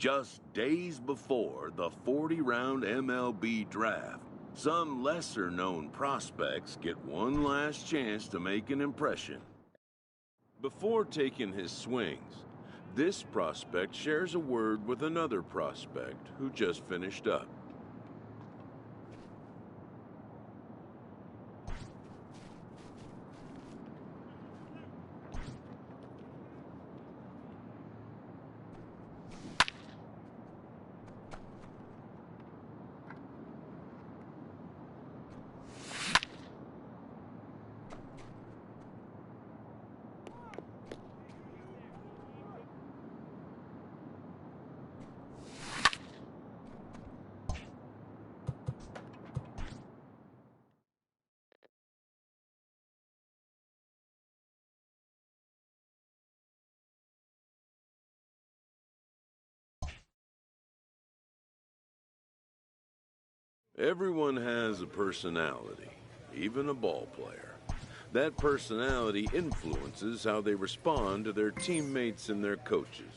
Just days before the 40-round MLB draft, some lesser-known prospects get one last chance to make an impression. Before taking his swings, this prospect shares a word with another prospect who just finished up. Everyone has a personality, even a ball player. That personality influences how they respond to their teammates and their coaches.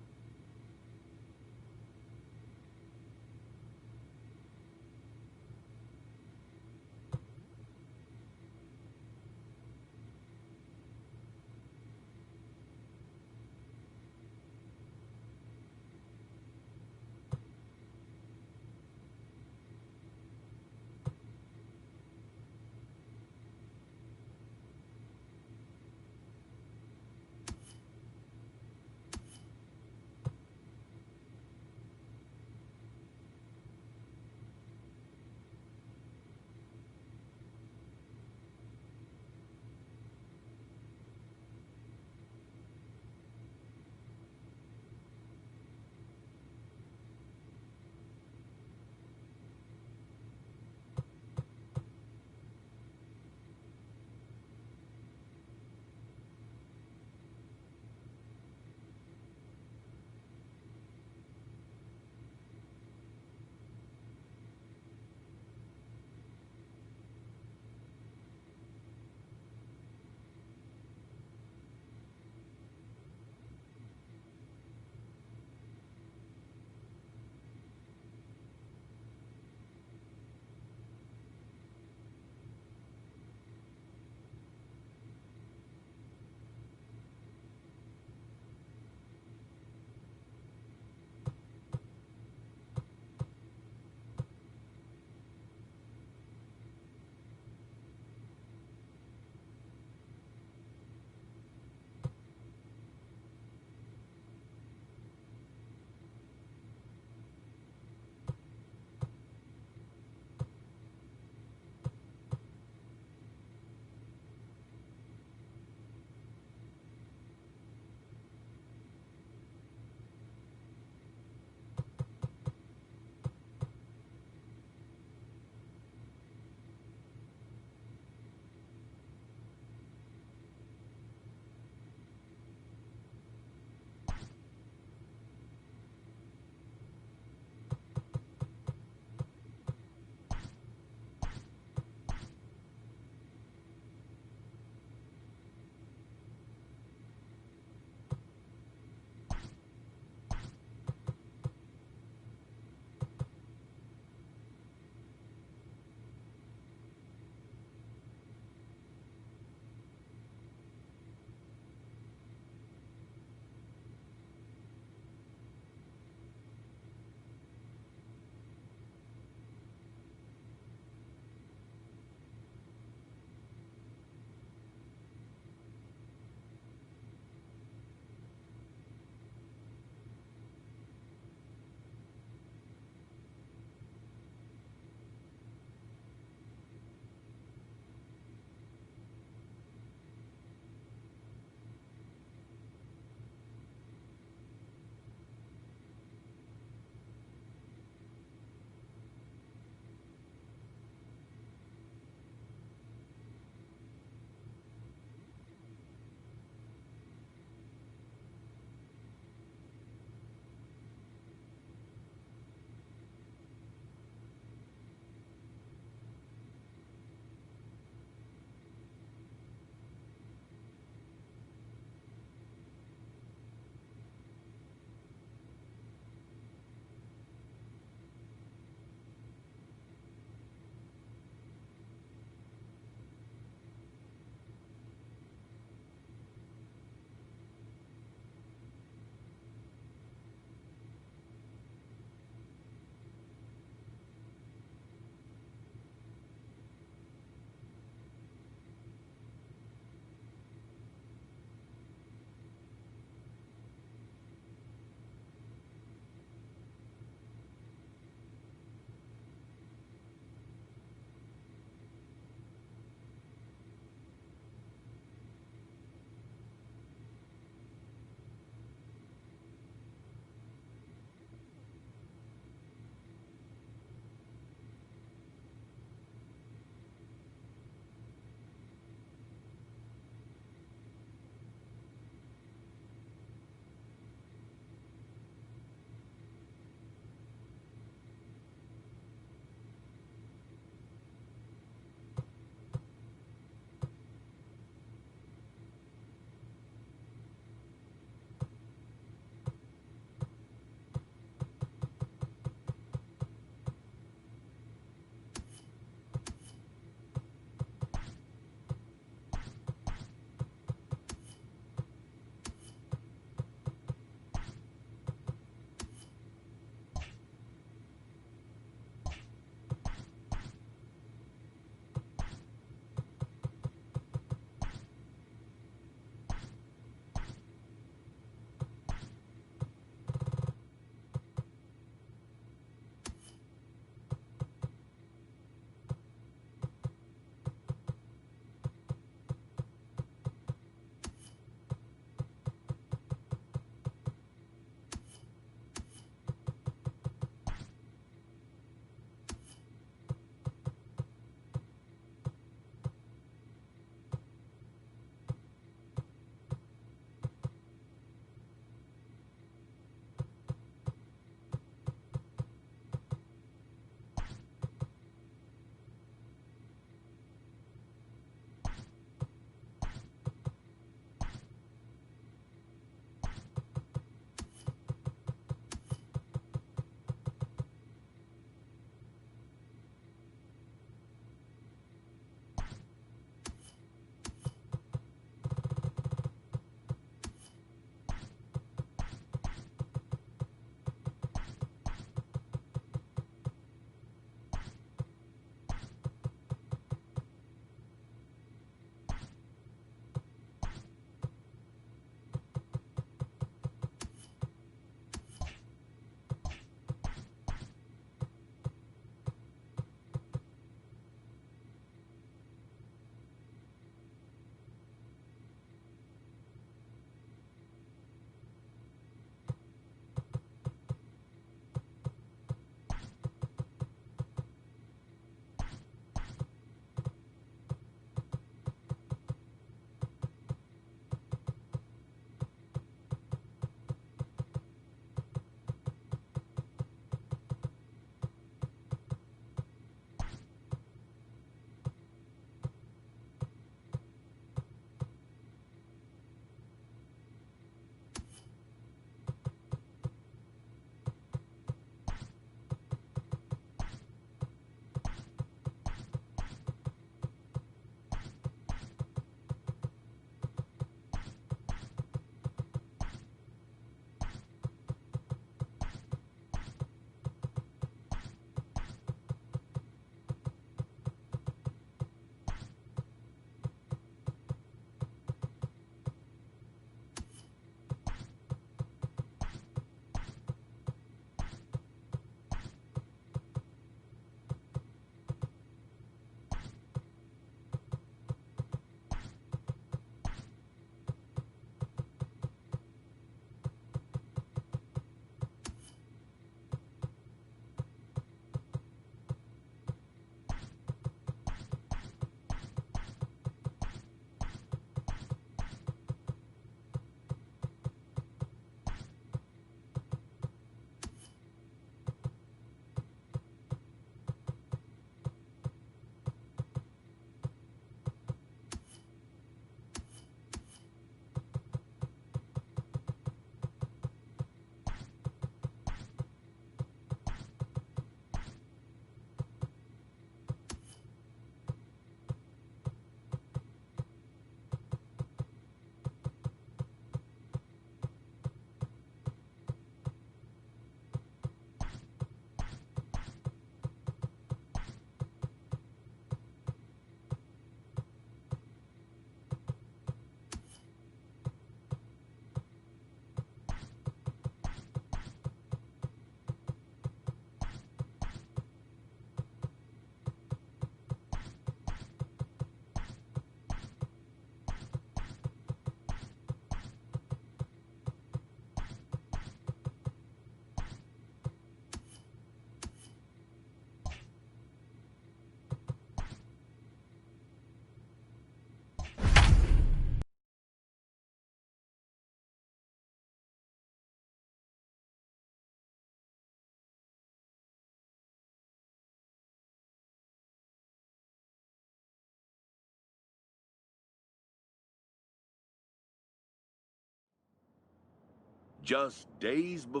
Just days before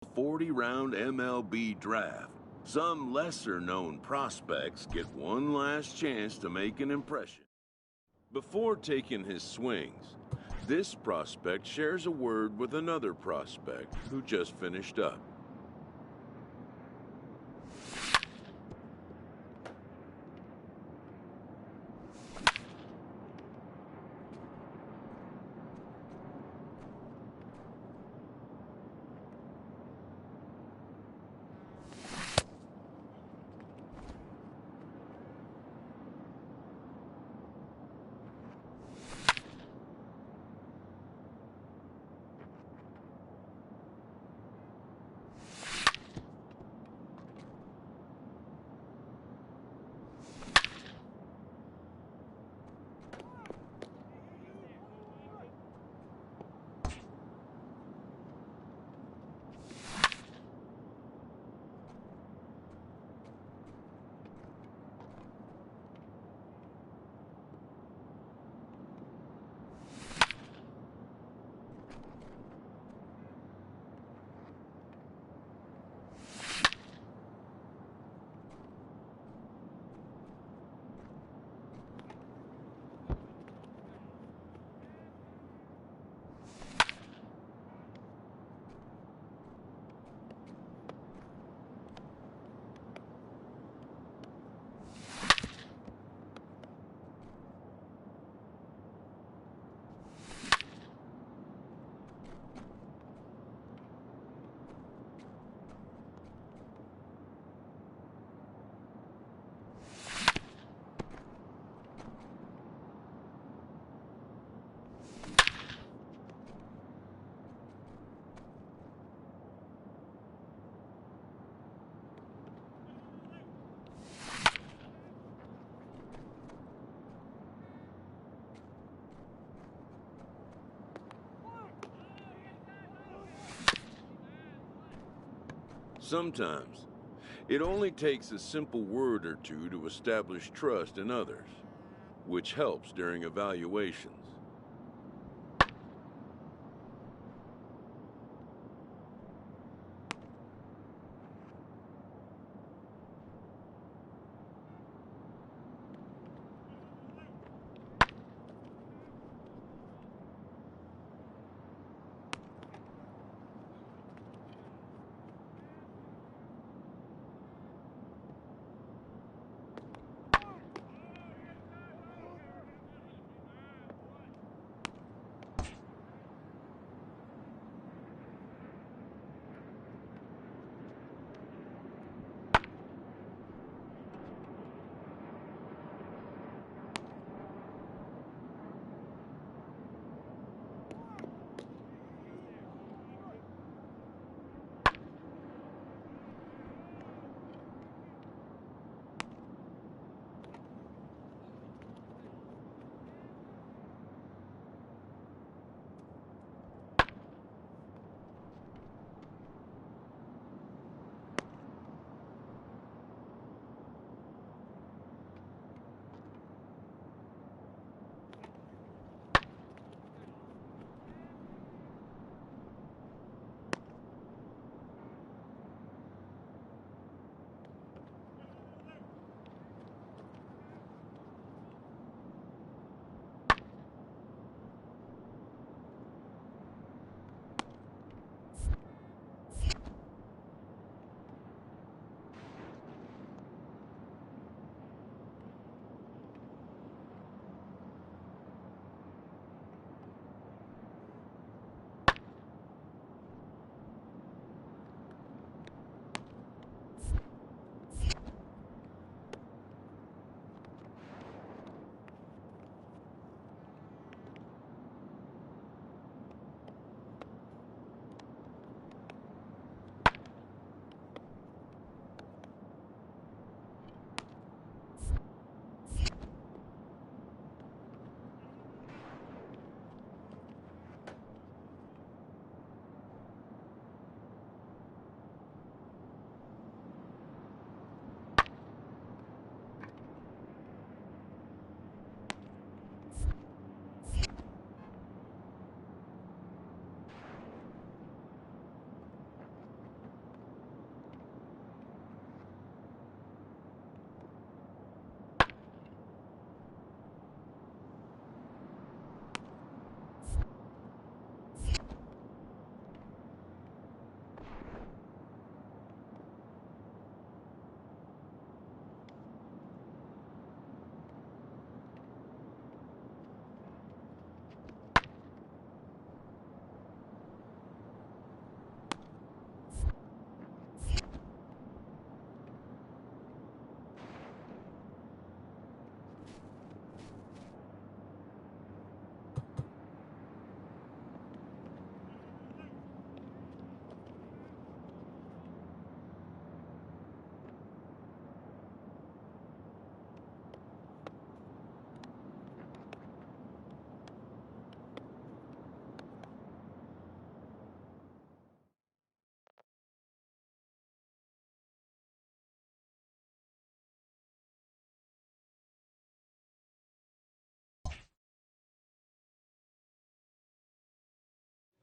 the 40-round MLB draft, some lesser-known prospects get one last chance to make an impression. Before taking his swings, this prospect shares a word with another prospect who just finished up. Sometimes, it only takes a simple word or two to establish trust in others, which helps during evaluations.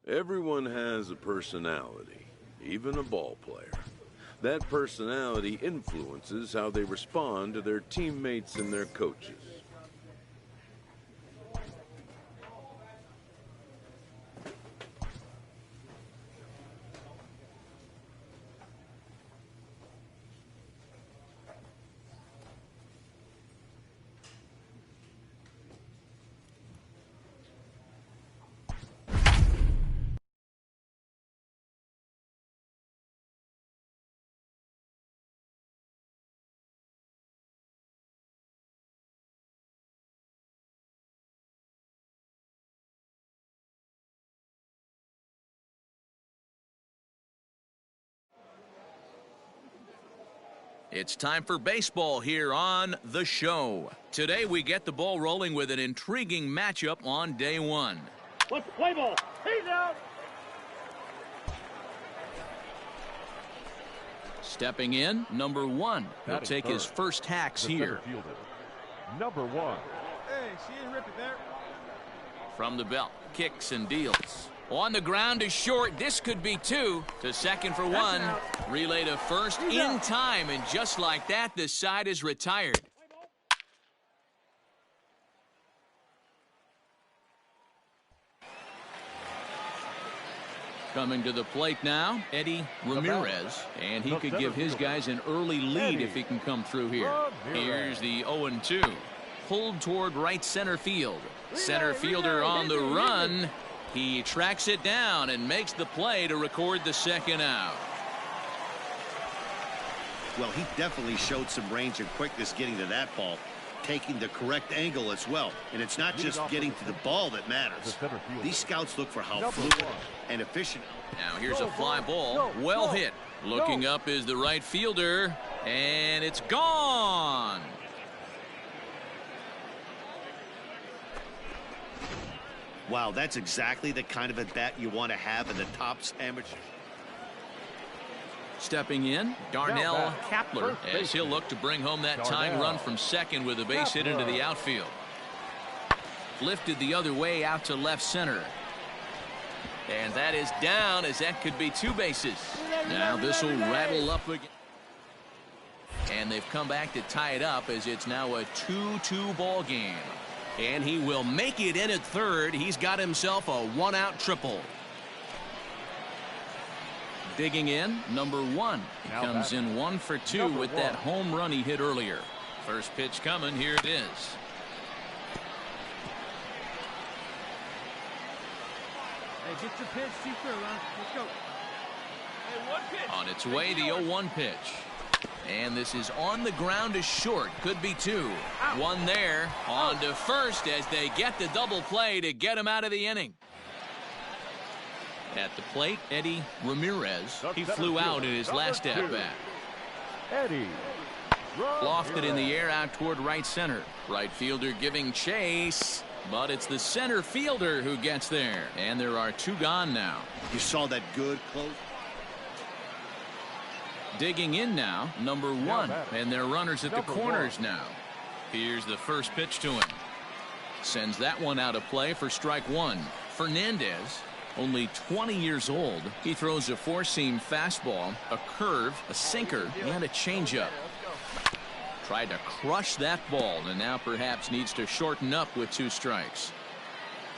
Everyone has a personality, even a ball player. That personality influences how they respond to their teammates and their coaches. It's time for baseball here on The Show. Today we get the ball rolling with an intriguing matchup on day one. Let's play ball. He's out. Stepping in, number 1. He'll take his first hacks here. Number 1. Hey, she didn't rip it there. From the belt, kicks and deals. On the ground is short. This could be 2. To second for 1. Relay to first in time, and just like that, the side is retired. Coming to the plate now, Eddie Ramirez, and he could give his guys an early lead if he can come through here. Here's the 0-2. Pulled toward right center field. Center fielder on the run. He tracks it down and makes the play to record the second out. Well, he definitely showed some range and quickness getting to that ball, taking the correct angle as well. And it's not just getting to the ball that matters. These scouts look for how fluid and efficient. Now here's a fly ball. Well hit. Looking up is the right fielder, and it's gone. Wow, that's exactly the kind of at bat you want to have in the tops amateur. Stepping in, Darnell Kapler, as he'll look to bring home that tying run from second with a base hit into the outfield. Lifted the other way out to left center. And that is down, as that could be 2 bases. Now this will rattle up again. And they've come back to tie it up, as it's now a 2-2 ball game. And he will make it in at third. He's got himself a 1-out triple. Digging in, number 1. He comes in 1 for 2 with that home run he hit earlier. First pitch coming. Here it is. Hey, get your pitch. See through, huh? Let's go. Hey, 1 pitch. On its way, the 0-1 pitch. And this is on the ground is short. Could be 2. 1 there. On to first as they get the double play to get him out of the inning. At the plate, Eddie Ramirez. He flew out in his last at-bat. Eddie. Lofted in the air out toward right center. Right fielder giving chase. But it's the center fielder who gets there. And there are 2 gone now. You saw that good close. Digging in now, number 1. And they're runners at the corners now. Here's the first pitch to him. Sends that one out of play for strike 1. Fernandez, only 20 years old. He throws a 4-seam fastball, a curve, a sinker, and a changeup. Tried to crush that ball, and now perhaps needs to shorten up with 2 strikes.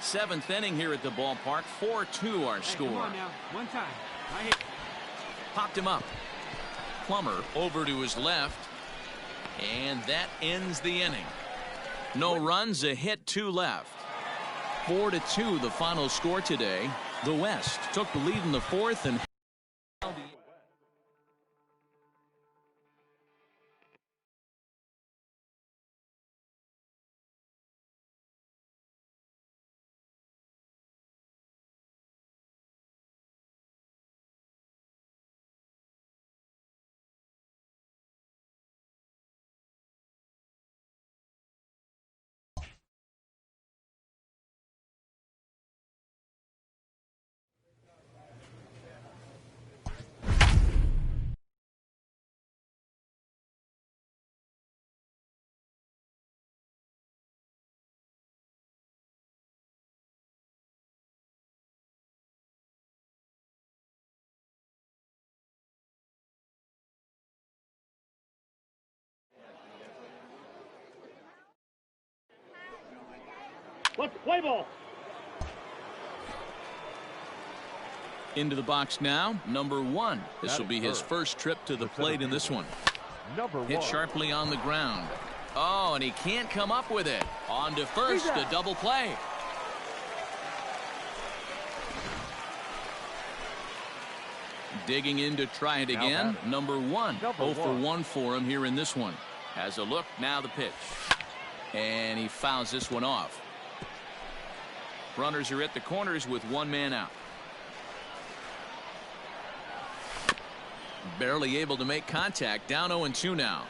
7th inning here at the ballpark. 4-2 our score. Come on now. 1 time. I hit. Popped him up. Plummer over to his left, and that ends the inning. No runs, a hit, 2 left. 4-2 the final score today. The West took the lead in the 4th and Let's play ball. Into the box now, number 1. This will be his first trip to the plate in this one. Hit sharply on the ground. Oh, and he can't come up with it. On to first, a double play. Digging in to try it again. Number 1. 0 for 1 for him here in this one. Has a look, now the pitch. And he fouls this one off. Runners are at the corners with 1 man out. Barely able to make contact. Down 0-2 now.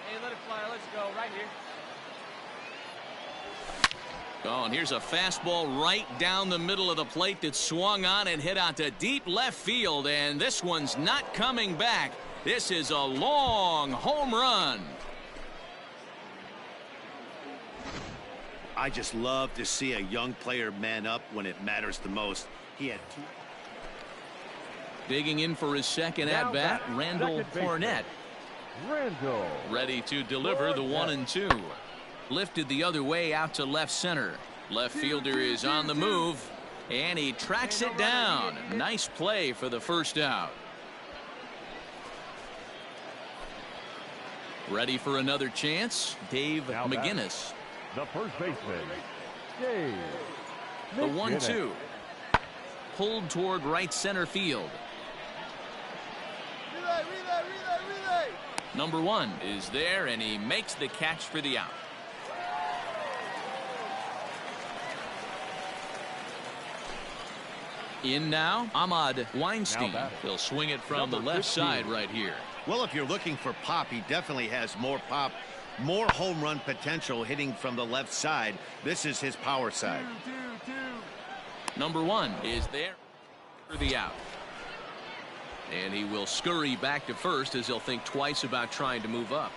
Hey, let it fly. Let's go right here. Oh, and here's a fastball right down the middle of the plate that swung on and hit out to deep left field. And this one's not coming back. This is a long home run. I just love to see a young player man up when it matters the most. He had 2. Digging in for his second at-bat, Randall Hornet. Ready to deliver the 1-2. Lifted the other way out to left center. Left fielder is on the move, and he tracks it down. Nice play for the first out. Ready for another chance, Dave McGinnis. The first baseman, Dave The 1-2. Pulled toward right center field. Relay. Number 1 is there, and he makes the catch for the out. In now, Ahmad Weinstein. He'll swing it from the left side right here. Well, if you're looking for pop, he definitely has more pop, more home run potential hitting from the left side. This is his power side. Number 1 is there for the out. And he will scurry back to first as he'll think twice about trying to move up.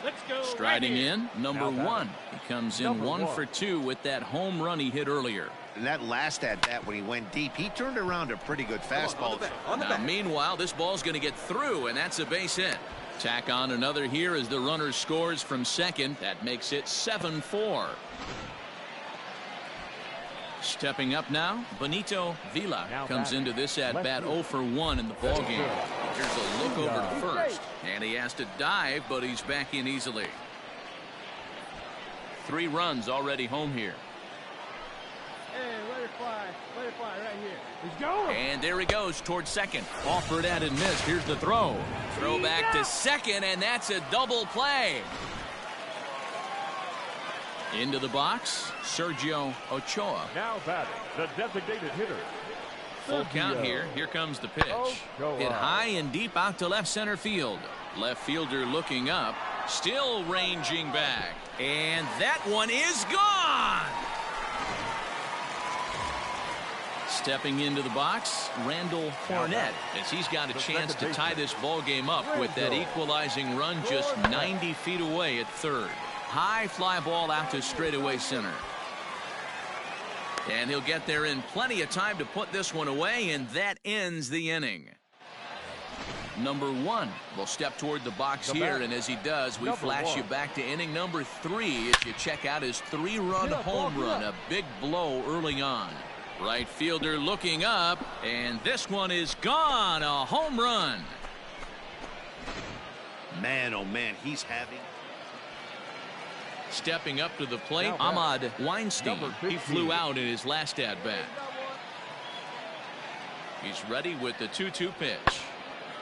Let's go. Striding in, number 1. He comes in 1 for 2 with that home run he hit earlier. And that last at bat when he went deep, he turned around a pretty good fastball. Now, meanwhile, this ball's going to get through, and that's a base hit. Tack on another here as the runner scores from second. That makes it 7-4. Stepping up now, Benito Vila comes into this at-bat 0 for 1 in the ballgame. Here's a look over to first, and he has to dive, but he's back in easily. 3 runs already home here. Hey, let it fly right here. Let's go. And there he goes towards second. Offered at and missed. Here's the throw. Throw back to second, and that's a double play. Into the box, Sergio Ochoa. Now batting, the designated hitter. Full count here. Here comes the pitch. Hit high and deep out to left center field. Left fielder looking up, still ranging back. And that one is gone. Stepping into the box, Randall Hornet, as he's got a chance to tie this ball game up with that equalizing run just 90 feet away at third. High fly ball out to straightaway center. And he'll get there in plenty of time to put this one away, and that ends the inning. Number 1 will step toward the box here, and as he does, we flash you back to inning number 3 as you check out his 3-run home run, a big blow early on. Right fielder looking up, and this one is gone, a home run. Man, oh man, he's having... Stepping up to the plate, Ahmad Weinstein. He flew out in his last at-bat. He's ready with the 2-2 pitch.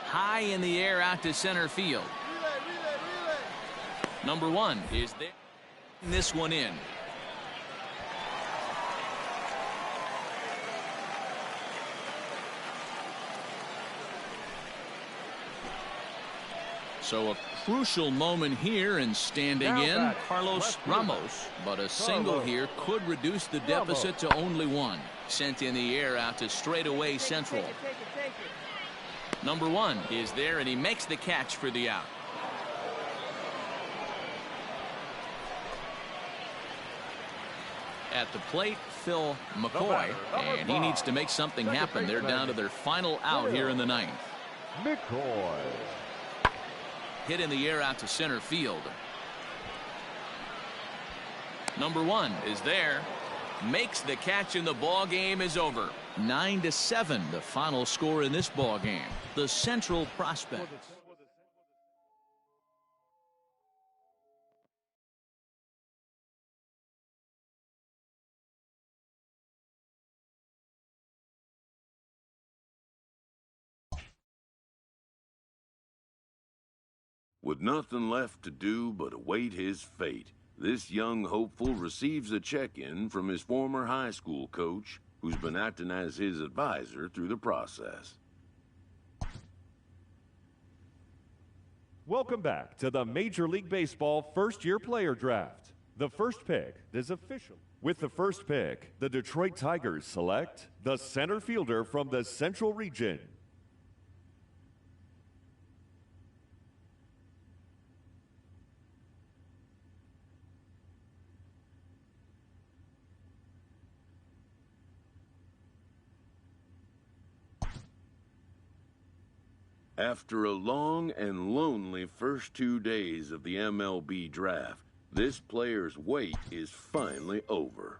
High in the air out to center field. Number 1 is there. This one in. So a crucial moment here, and standing in, Carlos Ramos. But a single here could reduce the deficit to only 1. Sent in the air out to straightaway central. Number 1 is there, and he makes the catch for the out. At the plate, Phil McCoy, and he needs to make something happen. They're down to their final out here in the 9th. McCoy. Hit in the air out to center field. Number 1 is there. Makes the catch, and the ball game is over. 9-7, the final score in this ball game. The Central Prospects. With nothing left to do but await his fate, this young hopeful receives a check-in from his former high school coach, who's been acting as his advisor through the process. Welcome back to the Major League Baseball first-year player draft. The first pick is official. With the first pick, the Detroit Tigers select the center fielder from the Central Region. After a long and lonely first 2 days of the MLB draft, this player's wait is finally over.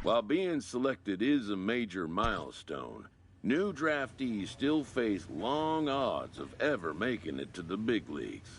While being selected is a major milestone, new draftees still face long odds of ever making it to the big leagues.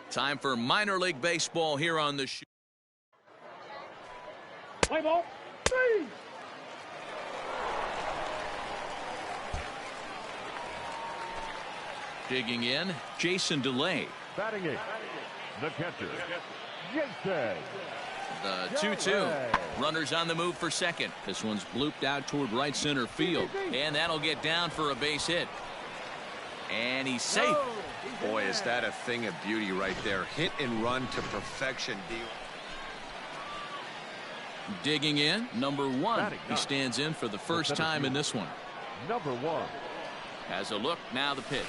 Time for minor league baseball here on the show. Play ball. 3. Digging in, Jason DeLay. Batting it, the catcher, Jason. The 2-2. Runners on the move for second. This one's blooped out toward right center field. And that'll get down for a base hit. And he's safe. Boy, is that a thing of beauty right there. Hit and run to perfection. Digging in, number 1. He stands in for the first time in this one. Number 1. Has a look, now the pitch.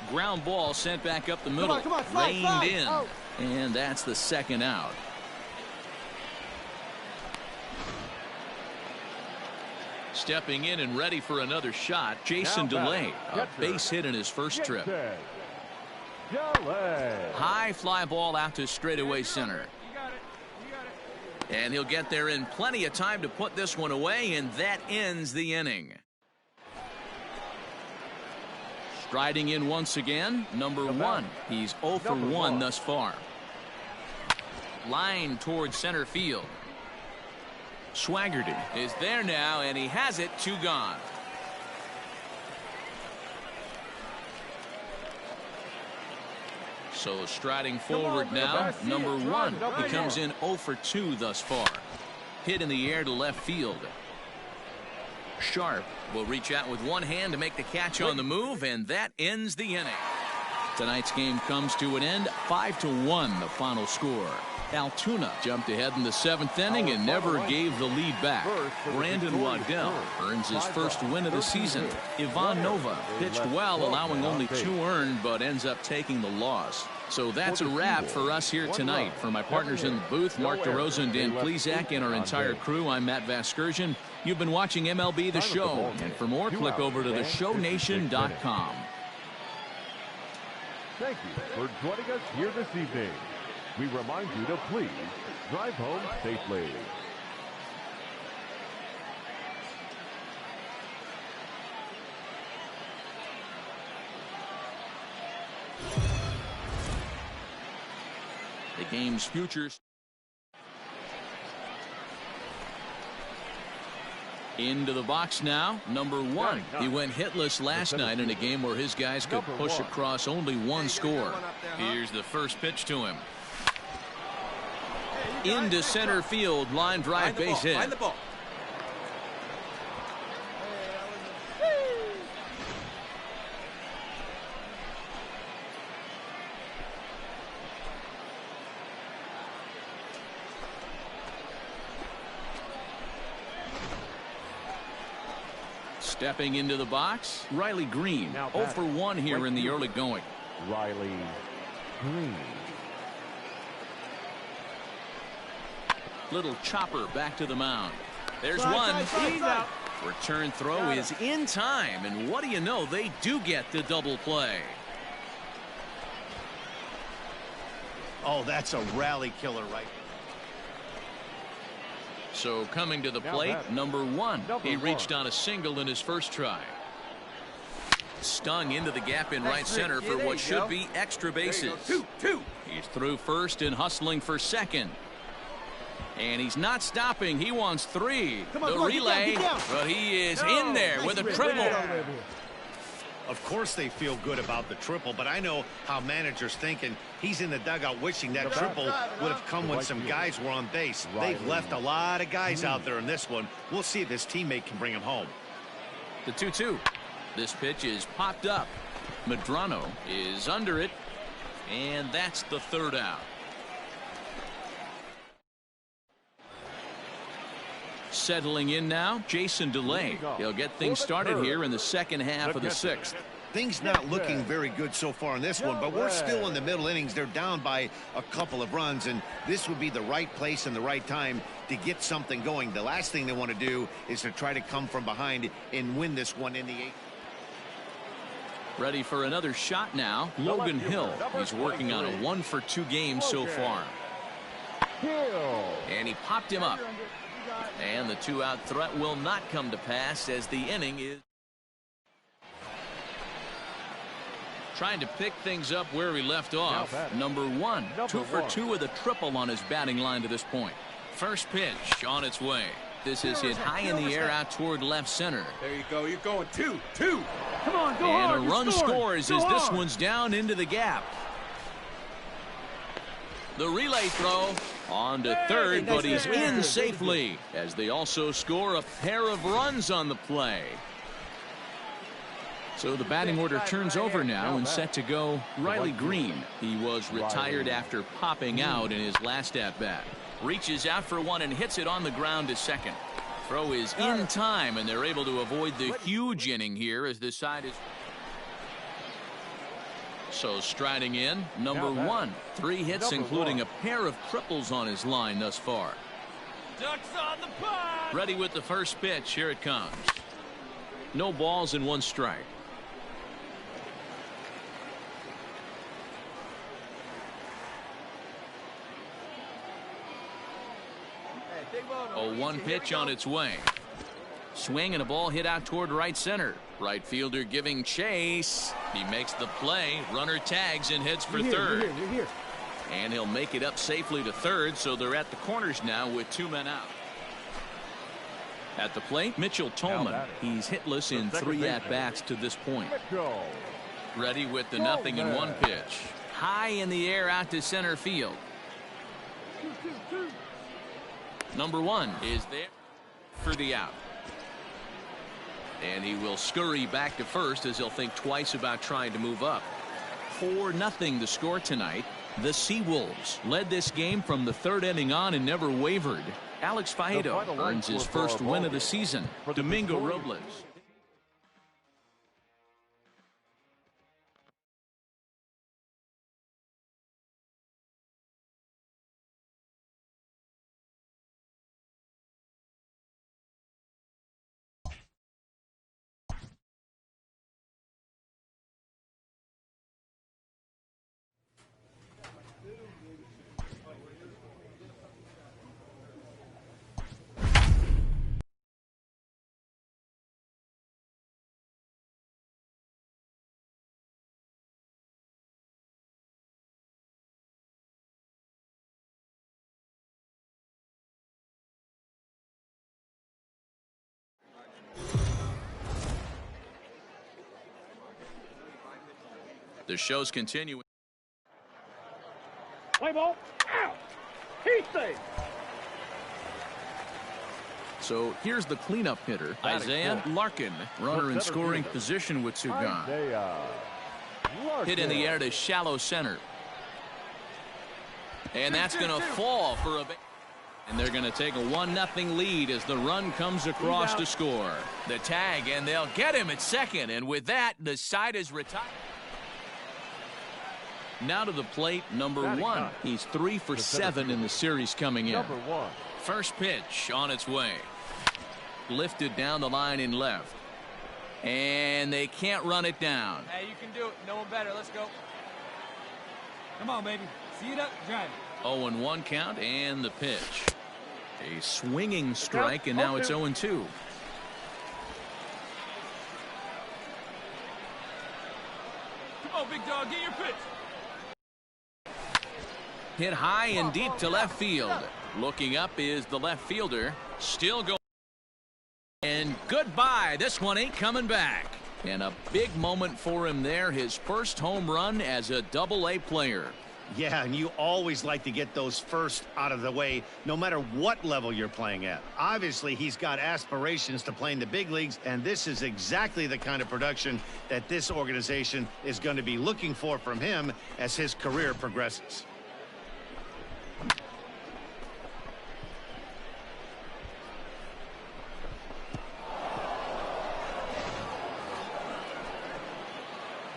Ground ball sent back up the middle. Come on, fly, Reined fly. in. Oh. And that's the second out. Stepping in and ready for another shot, Jason DeLay. A base hit in his first trip. High fly ball out to straightaway center. And he'll get there in plenty of time to put this one away, and that ends the inning. Striding in once again, number 1. He's 0 for 1 thus far. Line towards center field. Swaggerty is there now, and he has it. 2 gone. So striding forward now, number 1. He comes in 0 for 2 thus far. Hit in the air to left field. Sharp will reach out with one hand to make the catch on the move, and that ends the inning. Tonight's game comes to an end. 5-1 the final score. Altoona jumped ahead in the 7th inning and never gave the lead back. Brandon Waddell earns his first win of the season. Ivan Nova pitched well, allowing only 2 earned, but ends up taking the loss. So that's a wrap for us here tonight. For my partners in the booth, Mark DeRosa and Dan Plesac, and our entire crew, I'm Matt Vasgersian. You've been watching MLB The Show. And for more, click over to theshownation.com. Thank you for joining us here this evening. We remind you to please drive home safely. The game's future. Into the box now, number 1. He went hitless last night in a game where his guys could push across only one score. Here's the first pitch to him. Into center field, line drive, base hit. Find the ball. Stepping into the box, Riley Green. 0 for 1 here in the early going. Riley Green. Little chopper back to the mound. There's one. He's out. Return throw is in time, and what do you know, they do get the double play. Oh, that's a rally killer right. So coming to the plate, number 1. He reached on a single in his first try. Stung into the gap in right center for what should be extra bases. Two. He's through first and hustling for second. And he's not stopping. He wants 3. Come on, the come on, relay, get down. but he is in there with a triple. Of course they feel good about the triple, but I know how managers thinking. He's in the dugout wishing that triple would have come when some guys were on base. They've left a lot of guys out there in this one. We'll see if his teammate can bring him home. The 2-2. This pitch is popped up. Medrano is under it, and that's the third out. Settling in now, Jason DeLay. He'll get things started here in the second half of the 6th. Things not looking very good so far in this one, but we're still in the middle innings. They're down by a couple of runs, and this would be the right place and the right time to get something going. The last thing they want to do is to try to come from behind and win this one in the 8th. Ready for another shot now, Logan Hill. He's working on a 1 for 2 game so far. And he popped him up. And the 2-out threat will not come to pass as the inning is trying to pick things up where he left off. Number 1, 2 for 2 with a triple on his batting line to this point. First pitch on its way. This is hit high in the air out toward left center. There you go. You're going 2. Come on, go and hard. a run scores as this one's down into the gap. The relay throw on to third, but he's in safely as they also score a pair of runs on the play. So the batting order turns over now and set to go Riley Green. He was retired after popping out in his last at-bat. Reaches out for one and hits it on the ground to second. Throw is in time, and they're able to avoid the huge inning here as this side is. So striding in, number 1. 3 hits, including a pair of triples on his line thus far. Ducks on the pod. Ready with the first pitch. Here it comes. No balls and 1 strike. A 1 pitch on its way. Swing and a ball hit out toward right center. Right fielder giving chase. He makes the play. Runner tags and heads for third. And he'll make it up safely to third, so they're at the corners now with 2 men out. At the plate, Mitchell Tolman. He's hitless in 3 at-bats to this point. Ready with the 0-1 pitch. High in the air out to center field. Number 1 is there for the out. And he will scurry back to first as he'll think twice about trying to move up. 4-0 the score tonight. The Seawolves led this game from the 3rd inning on and never wavered. Alex Faedo earns his first win of the season. Domingo Robles The show's continuing. Play ball. Out. He's safe. So here's the cleanup hitter, Isaiah Larkin. Runner in scoring position with Sugan. Hit in the air to shallow center. And that's going to fall for a... And they're going to take a 1-0 lead as the run comes across to score. The tag, and they'll get him at second. And with that, the side is retired. Now to the plate, number 1. He's 3 for 7 in the series coming in. First pitch on its way. Lifted down the line in left. And they can't run it down. Hey, you can do it. No one better. Let's go. Come on, baby. See it up. Drive it. 0-1 count and the pitch. A swinging strike, and now it's 0-2. Come on, big dog. Get your pitch. Hit high and deep to left field. Looking up is the left fielder. Still going. And goodbye. This one ain't coming back. And a big moment for him there. His first home run as a Double-A player. Yeah, and you always like to get those first out of the way, no matter what level you're playing at. Obviously, he's got aspirations to play in the big leagues, and this is exactly the kind of production that this organization is going to be looking for from him as his career progresses.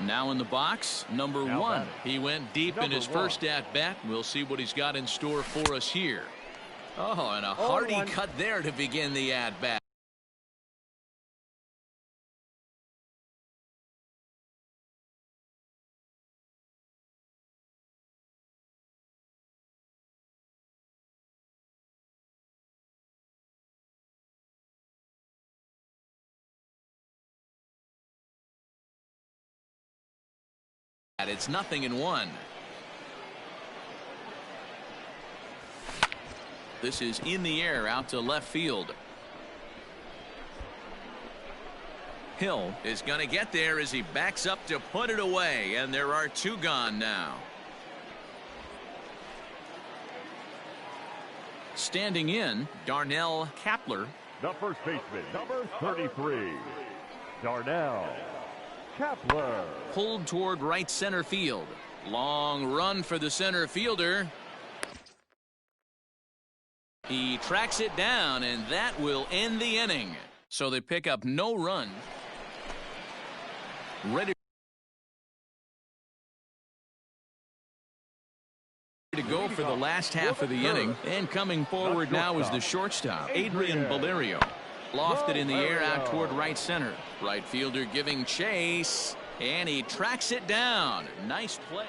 Now in the box, number 1. He went deep in his first at-bat. We'll see what he's got in store for us here. Oh, and a hearty cut there to begin the at-bat. It's 0-1. This is in the air out to left field. Hill is going to get there as he backs up to put it away, and there are 2 gone now. Standing in, Darnell Kapler. The first baseman, number 33, Darnell Kapler. Pulled toward right center field. Long run for the center fielder. He tracks it down, and that will end the inning. So they pick up no run. Ready to go for the last half of the inning. And coming forward now is the shortstop, Adrian Valerio. Lofted in the air out toward right center. Right fielder giving chase, and he tracks it down. Nice play.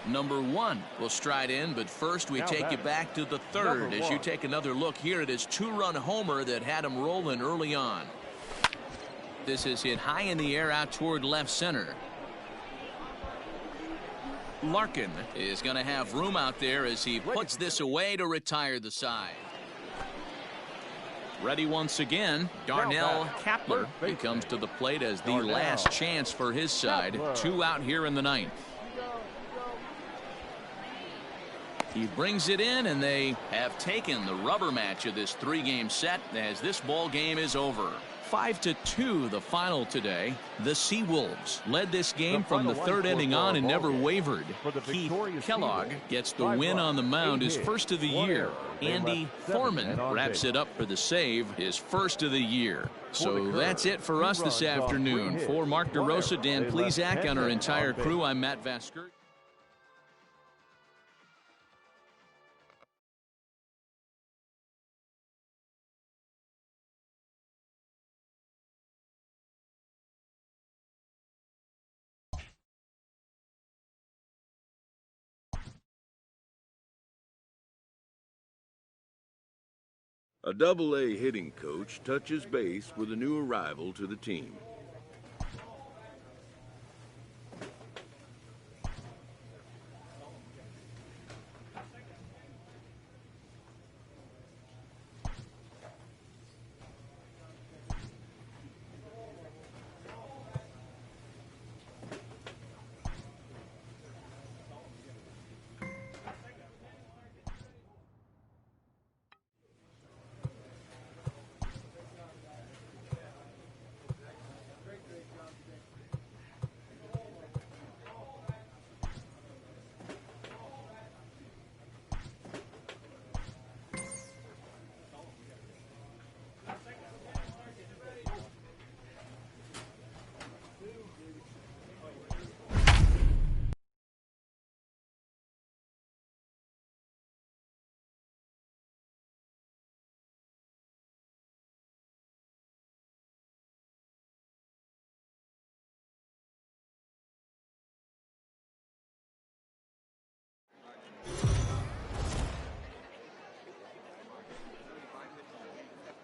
Number 1 will stride in, but first we take you back to the third as you take another look here at his 2-run homer that had him rolling early on. This is hit high in the air out toward left center. Larkin is going to have room out there as he puts this away to retire the side. Ready once again, Darnell Kapler. He comes to the plate as the last chance for his side. 2 out here in the 9th. He brings it in, and they have taken the rubber match of this 3-game set as this ball game is over. 5-2 the final today. The Seawolves led this game from the 3rd inning on and never wavered. Keith Kellogg gets the win on the mound, his first of the year. Andy Foreman wraps it up for the save, his first of the year. So that's it for us this afternoon. For Mark DeRosa, Dan Plesac, and our entire crew, I'm Matt Vasker. A Double-A hitting coach touches base with a new arrival to the team.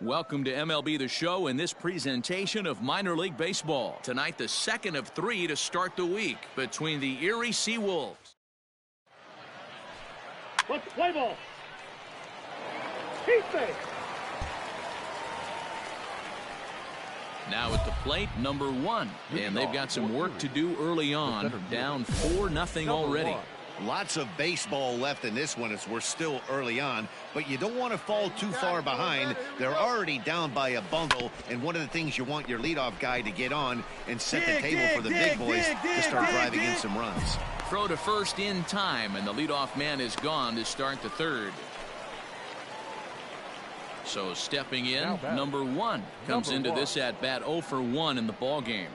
Welcome to MLB The Show and this presentation of minor league baseball. Tonight, the second of 3 to start the week between the Erie Seawolves. Let's play ball. Keep it. Now at the plate, number 1. And they've got some work to do early on. Down 4-0 already. Lots of baseball left in this one as we're still early on, but you don't want to fall too far behind. They're already down by a bundle, and one of the things you want your leadoff guy to get on and set the table for the big boys to start driving in some runs. Throw to first in time, and the leadoff man is gone to start the third. So stepping in, number 1 comes into this at-bat 0 for 1 in the ball game.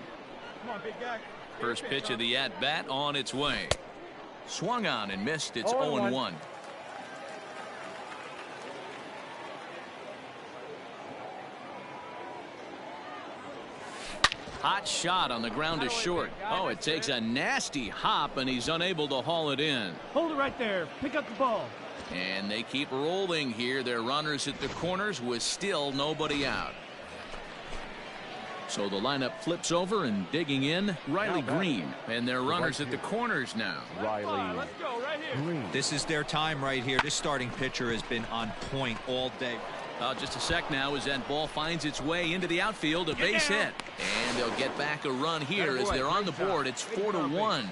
First pitch of the at-bat on its way. Swung on and missed. It's 0-1. Hot shot on the ground to short. Oh, it takes a nasty hop, and he's unable to haul it in. Hold it right there. Pick up the ball. And they keep rolling here. Their runners at the corners with still nobody out. So the lineup flips over, and digging in, Riley Green. And their runners at the corners now. Riley Green. This is their time right here. This starting pitcher has been on point all day. Just a sec now as that ball finds its way into the outfield. A base hit. And they'll get back a run here as they're on the board. It's 4-1.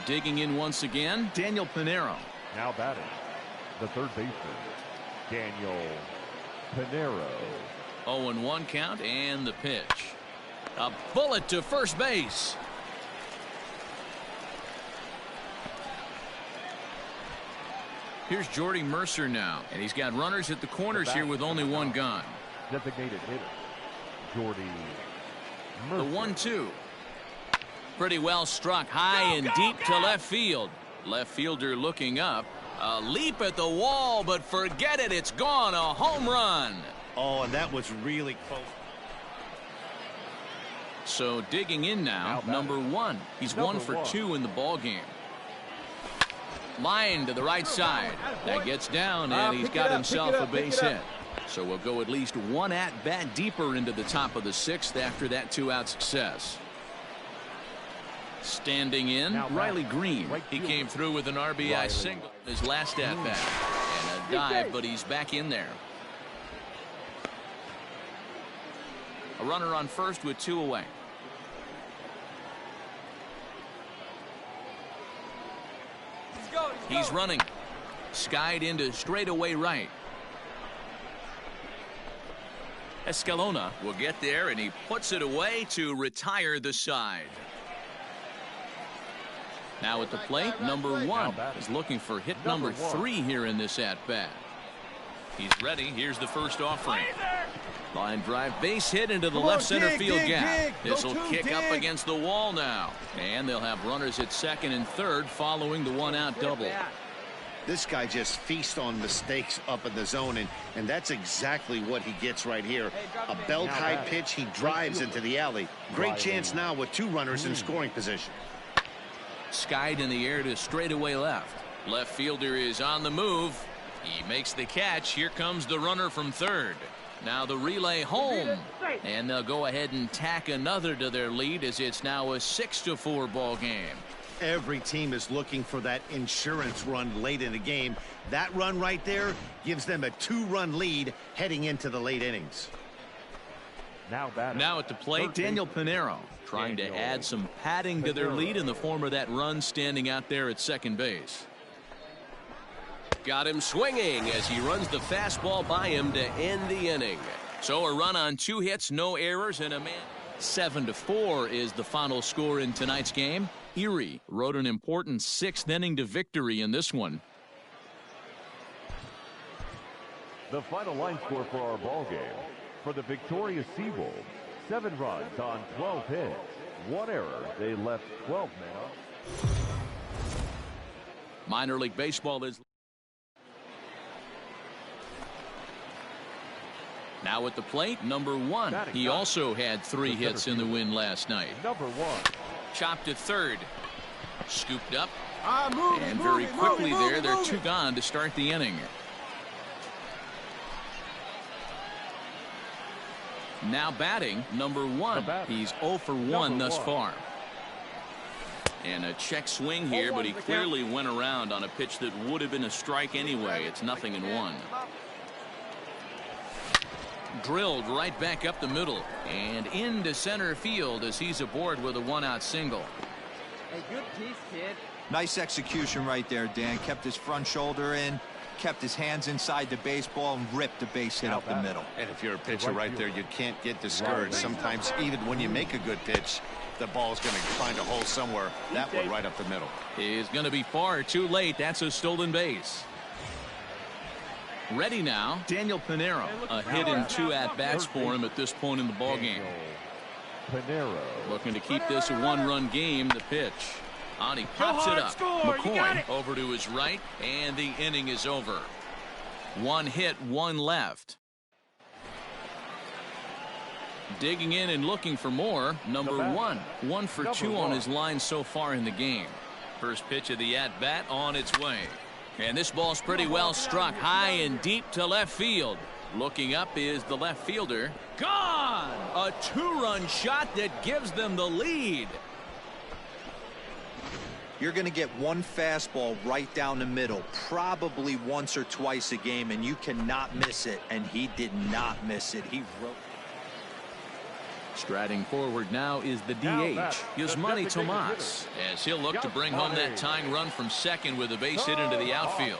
Digging in once again, Daniel Pinero. Now batting, the third baseman, Daniel Pinero. 0-1 count, and the pitch. A bullet to first base. Here's Jordy Mercer now, and he's got runners at the corners here with only one gone. Designated hitter, Jordy Mercer. The 1-2. Pretty well struck high and deep to left field. Left fielder looking up. A leap at the wall, but forget it. It's gone. A home run. Oh, and that was really close. So digging in now, number 1. He's 1 for 2 in the ball game. Line to the right side. That gets down, and he's got himself a base hit. So we'll go at least one at-bat deeper into the top of the 6th after that 2-out success. Standing in, Riley Green. He came through with an RBI single his last at-bat. And a dive, but he's back in there. A runner on first with 2 away. He's running. Skied into straightaway right. Escalona will get there, and he puts it away to retire the side. Now at the plate, number 1 is looking for hit number 3 here in this at-bat. He's ready. Here's the first offering. Line drive, base hit into the left center field gap. This will kick up against the wall now. And they'll have runners at second and third following the 1-out double. This guy just feasts on mistakes up in the zone, and that's exactly what he gets right here. A belt-high pitch, he drives into the alley. Great chance now with 2 runners in scoring position. Skied in the air to straightaway left. Left fielder is on the move. He makes the catch. Here comes the runner from third. Now the relay home, and they'll go ahead and tack another to their lead as it's now a 6-4 ball game. Every team is looking for that insurance run late in the game. That run right there gives them a 2-run lead heading into the late innings. Now at the plate, Daniel Pinero trying to add some padding to their lead in the form of that run standing out there at second base. Got him swinging as he runs the fastball by him to end the inning. So a run on 2 hits, no errors, and a man. 7-4 is the final score in tonight's game. Erie rode an important 6th inning to victory in this one. The final line score for our ball game. For the victorious Seawolves, 7 runs on 12 hits. 1 error. They left 12 men up. Minor league baseball is now at the plate, number 1. He also had 3 hits in the win last night. Number 1. Chopped to third. Scooped up. And very quickly there, they're 2 gone to start the inning. Now batting, number 1. He's 0 for 1 thus far. And a check swing here, but he clearly went around on a pitch that would have been a strike anyway. It's 0-1. Drilled right back up the middle and into center field as he's aboard with a 1-out single. Hey, good piece, kid. Nice execution right there, Dan. Kept his front shoulder in, kept his hands inside the baseball, and ripped the base hit up the middle. And if you're a pitcher right there, you can't get discouraged. Sometimes even when you make a good pitch, the ball's going to find a hole somewhere. That one right up the middle. Is going to be far too late. That's a stolen base. Ready now, Daniel Pinero. A hit and 2 at-bats for him at this point in the ballgame. Looking to keep this a 1-run game. The pitch. On he pops it up. McCoy over to his right, and the inning is over. 1 hit, 1 left. Digging in and looking for more, number 1. 1 for 2 on his line so far in the game. First pitch of the at-bat on its way. And this ball's pretty well struck high and deep to left field. Looking up is the left fielder. Gone! A 2-run shot that gives them the lead. You're going to get one fastball right down the middle, probably once or twice a game, and you cannot miss it. And he did not miss it. He wrote. Striding forward now is the DH, Yasmani Tomas, as he'll look to bring home that tying run from second with a base hit into the outfield.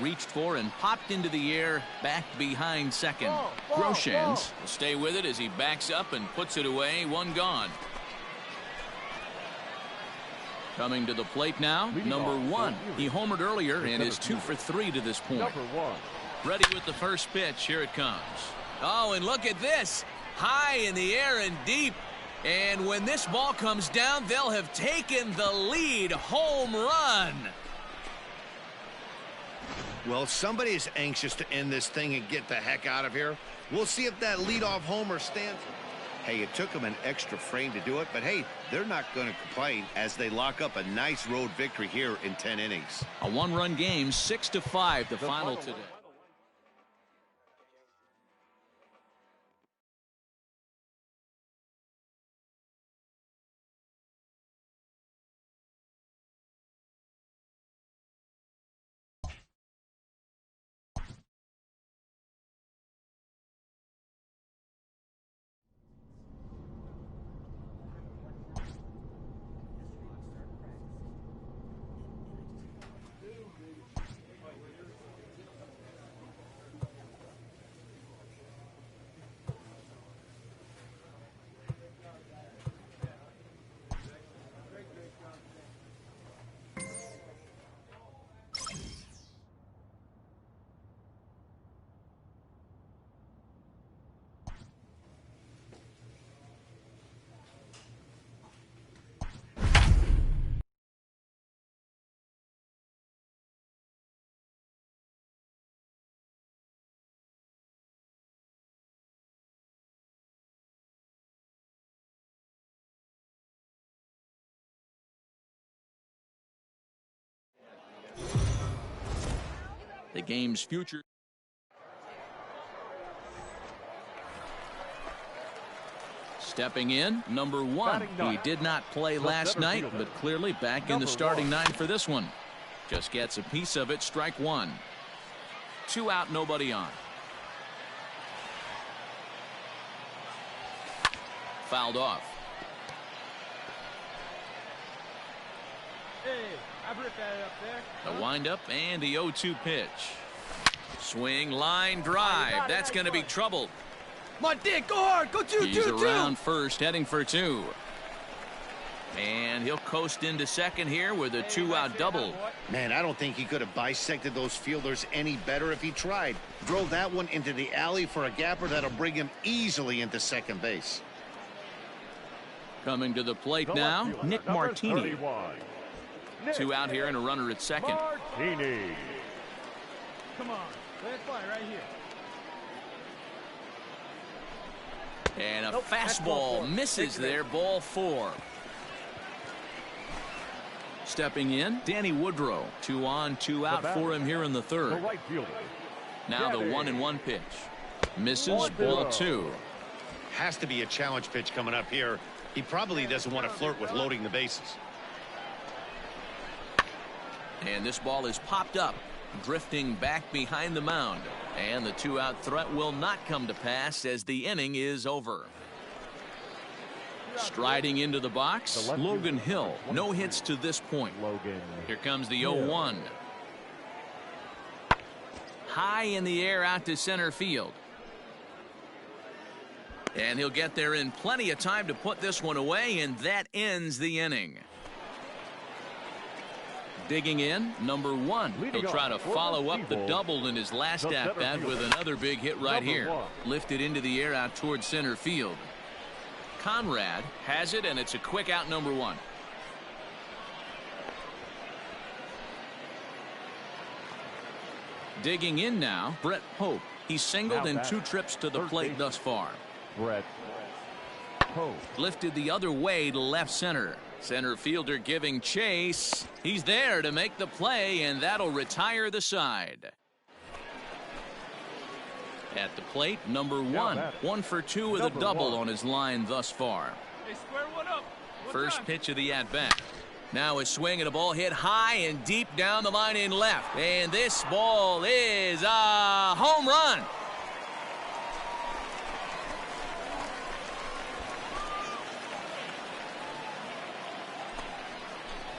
Reached for and popped into the air back behind second. Groshans will stay with it as he backs up and puts it away. 1 gone. Coming to the plate now, number 1. He homered earlier and is 2 for 3 to this point. Ready with the first pitch. Here it comes. Oh, and look at this. High in the air and deep. And when this ball comes down, they'll have taken the lead. Home run. Well, somebody is anxious to end this thing and get the heck out of here. We'll see if that leadoff homer stands. Hey, it took them an extra frame to do it, but hey, they're not going to complain as they lock up a nice road victory here in 10 innings. A 1-run game, 6-5, the final today. The game's future. Stepping in, number 1. He did not play last night, but clearly back in the starting 9 for this one. Just gets a piece of it. Strike 1. 2 out, nobody on. Fouled off. Hey, I've ripped that up there. The windup and the 0-2 pitch. Swing, line, drive. That's going to be trouble. Come on, Dick, go hard. Go 2, He's around first, heading for 2. And he'll coast into second here with a 2-out double. Man, I don't think he could have bisected those fielders any better if he tried. Drove that one into the alley for a gapper that'll bring him easily into second base. Coming to the plate now, Nick Martini. 2 out here and a runner at second. Martini. Come on, let it fly right here. And a fastball misses there, ball 4. Stepping in, Danny Woodrow. 2 on, 2 out for him here in the third. Now the 1-1 pitch. Misses, ball 2. Has to be a challenge pitch coming up here. He probably doesn't want to flirt with loading the bases. And this ball is popped up, drifting back behind the mound. And the 2-out threat will not come to pass as the inning is over. Striding into the box, Logan Hill. No hits to this point. Here comes the 0-1. High in the air out to center field. And he'll get there in plenty of time to put this one away, and that ends the inning. Digging in, number 1. He'll try to follow up the double in his last at-bat with another big hit right here. Lifted into the air out towards center field. Conrad has it, and it's a quick out, number 1. Digging in now, Brett Pope. He's singled in 2 trips to the plate thus far. Brett Pope. Lifted the other way to left center. Center fielder giving chase. He's there to make the play, and that'll retire the side. At the plate, number 1. 1 for 2 with a double on his line thus far. Hey, square one up. First pitch of the at-bat. Now a swing and a ball hit high and deep down the line in left. And this ball is a home run.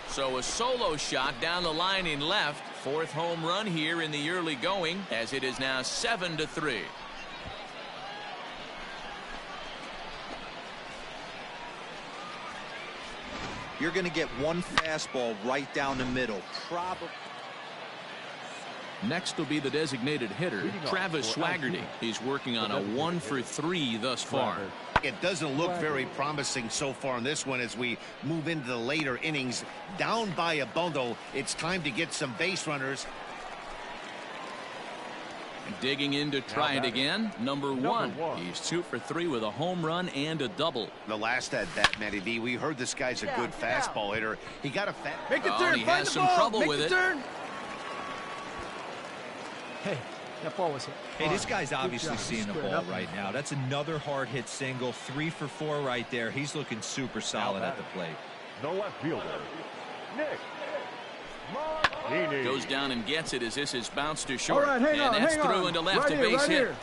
So a solo shot down the line in left. 4th home run here in the early going, as it is now 7-3. You're going to get one fastball right down the middle. Probably. Next will be the designated hitter, Travis Swaggerty. He's working on a 1 for 3 thus far. It doesn't look very promising so far in this one as we move into the later innings. Down by a bundle, it's time to get some base runners. Digging in to try it again, number 1. He's 2 for 3 with a home run and a double. The last at bat, Matty D, we heard this guy's a good fastball hitter. He got a Make the turn, he find has the some ball. trouble Make with the it. Turn. Hey, that ball was hit. Hey, this guy's obviously seeing the ball right now. That's another hard hit single. 3 for 4 right there. He's looking super solid at the plate. The left fielder, Nick Martinez. Goes down and gets it as this is bounced to short. All right, hang on, that's hang through on. into left, Right a here, base right hit. here.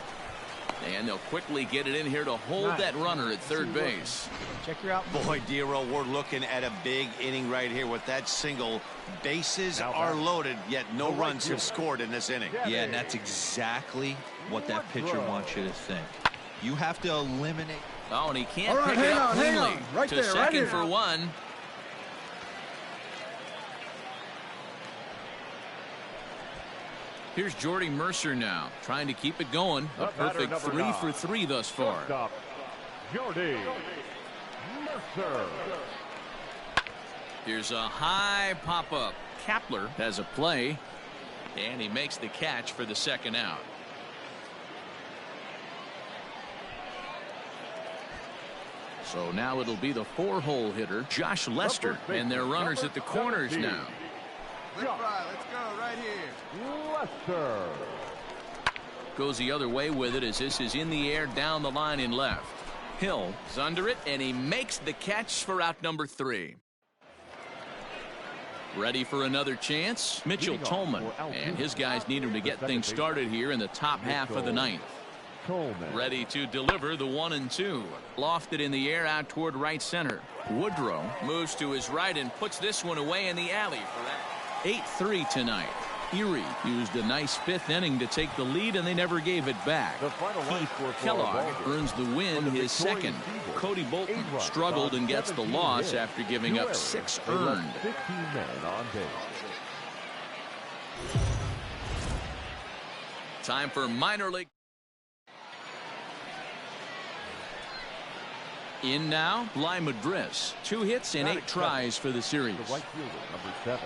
And they'll quickly get it in here to hold that runner at third base. Check your out. Boy, Dero, we're looking at a big inning right here with that single. Bases are loaded, yet no runs have scored in this inning. Yeah, and that's exactly what that pitcher wants you to think. You have to eliminate. Oh, and he can't All right, pick it up hang cleanly. on. Right to there, right second here. for 1. Here's Jordy Mercer now, trying to keep it going. A perfect 3 for 3 thus far. Jordy Mercer. Here's a high pop-up. Kapler has a play, and he makes the catch for the second out. So now it'll be the 4-hole hitter, Josh Lester, and their runners at the corners now. Let's go right here. Lester. Goes the other way with it as this is in the air down the line in left. Hill is under it, and he makes the catch for out number 3. Ready for another chance? Mitchell Tolman, and his guys need him to get things started here in the top half of the 9th. Ready to deliver the 1-2. Lofted in the air out toward right center. Woodrow moves to his right and puts this one away in the alley for that. 8-3 tonight. Erie used a nice 5th inning to take the lead, and they never gave it back. Heath Kellogg earns the win, his second. Cody Bolton struggled and gets the loss after giving up 6 earned. 15 men on base. Time for minor league. In now, Bly Madris. 2 hits and 8 tries for the series. The right fielder, number 7.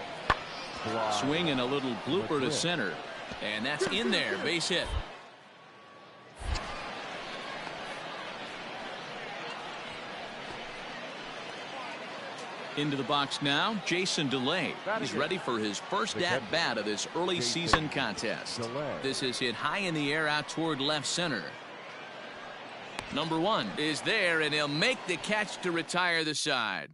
Swing and a little blooper to center. And that's in there. Base hit. Into the box now, Jason DeLay. He's ready for his first at-bat of this early season contest. This is hit high in the air out toward left center. Number 1 is there, and he'll make the catch to retire the side.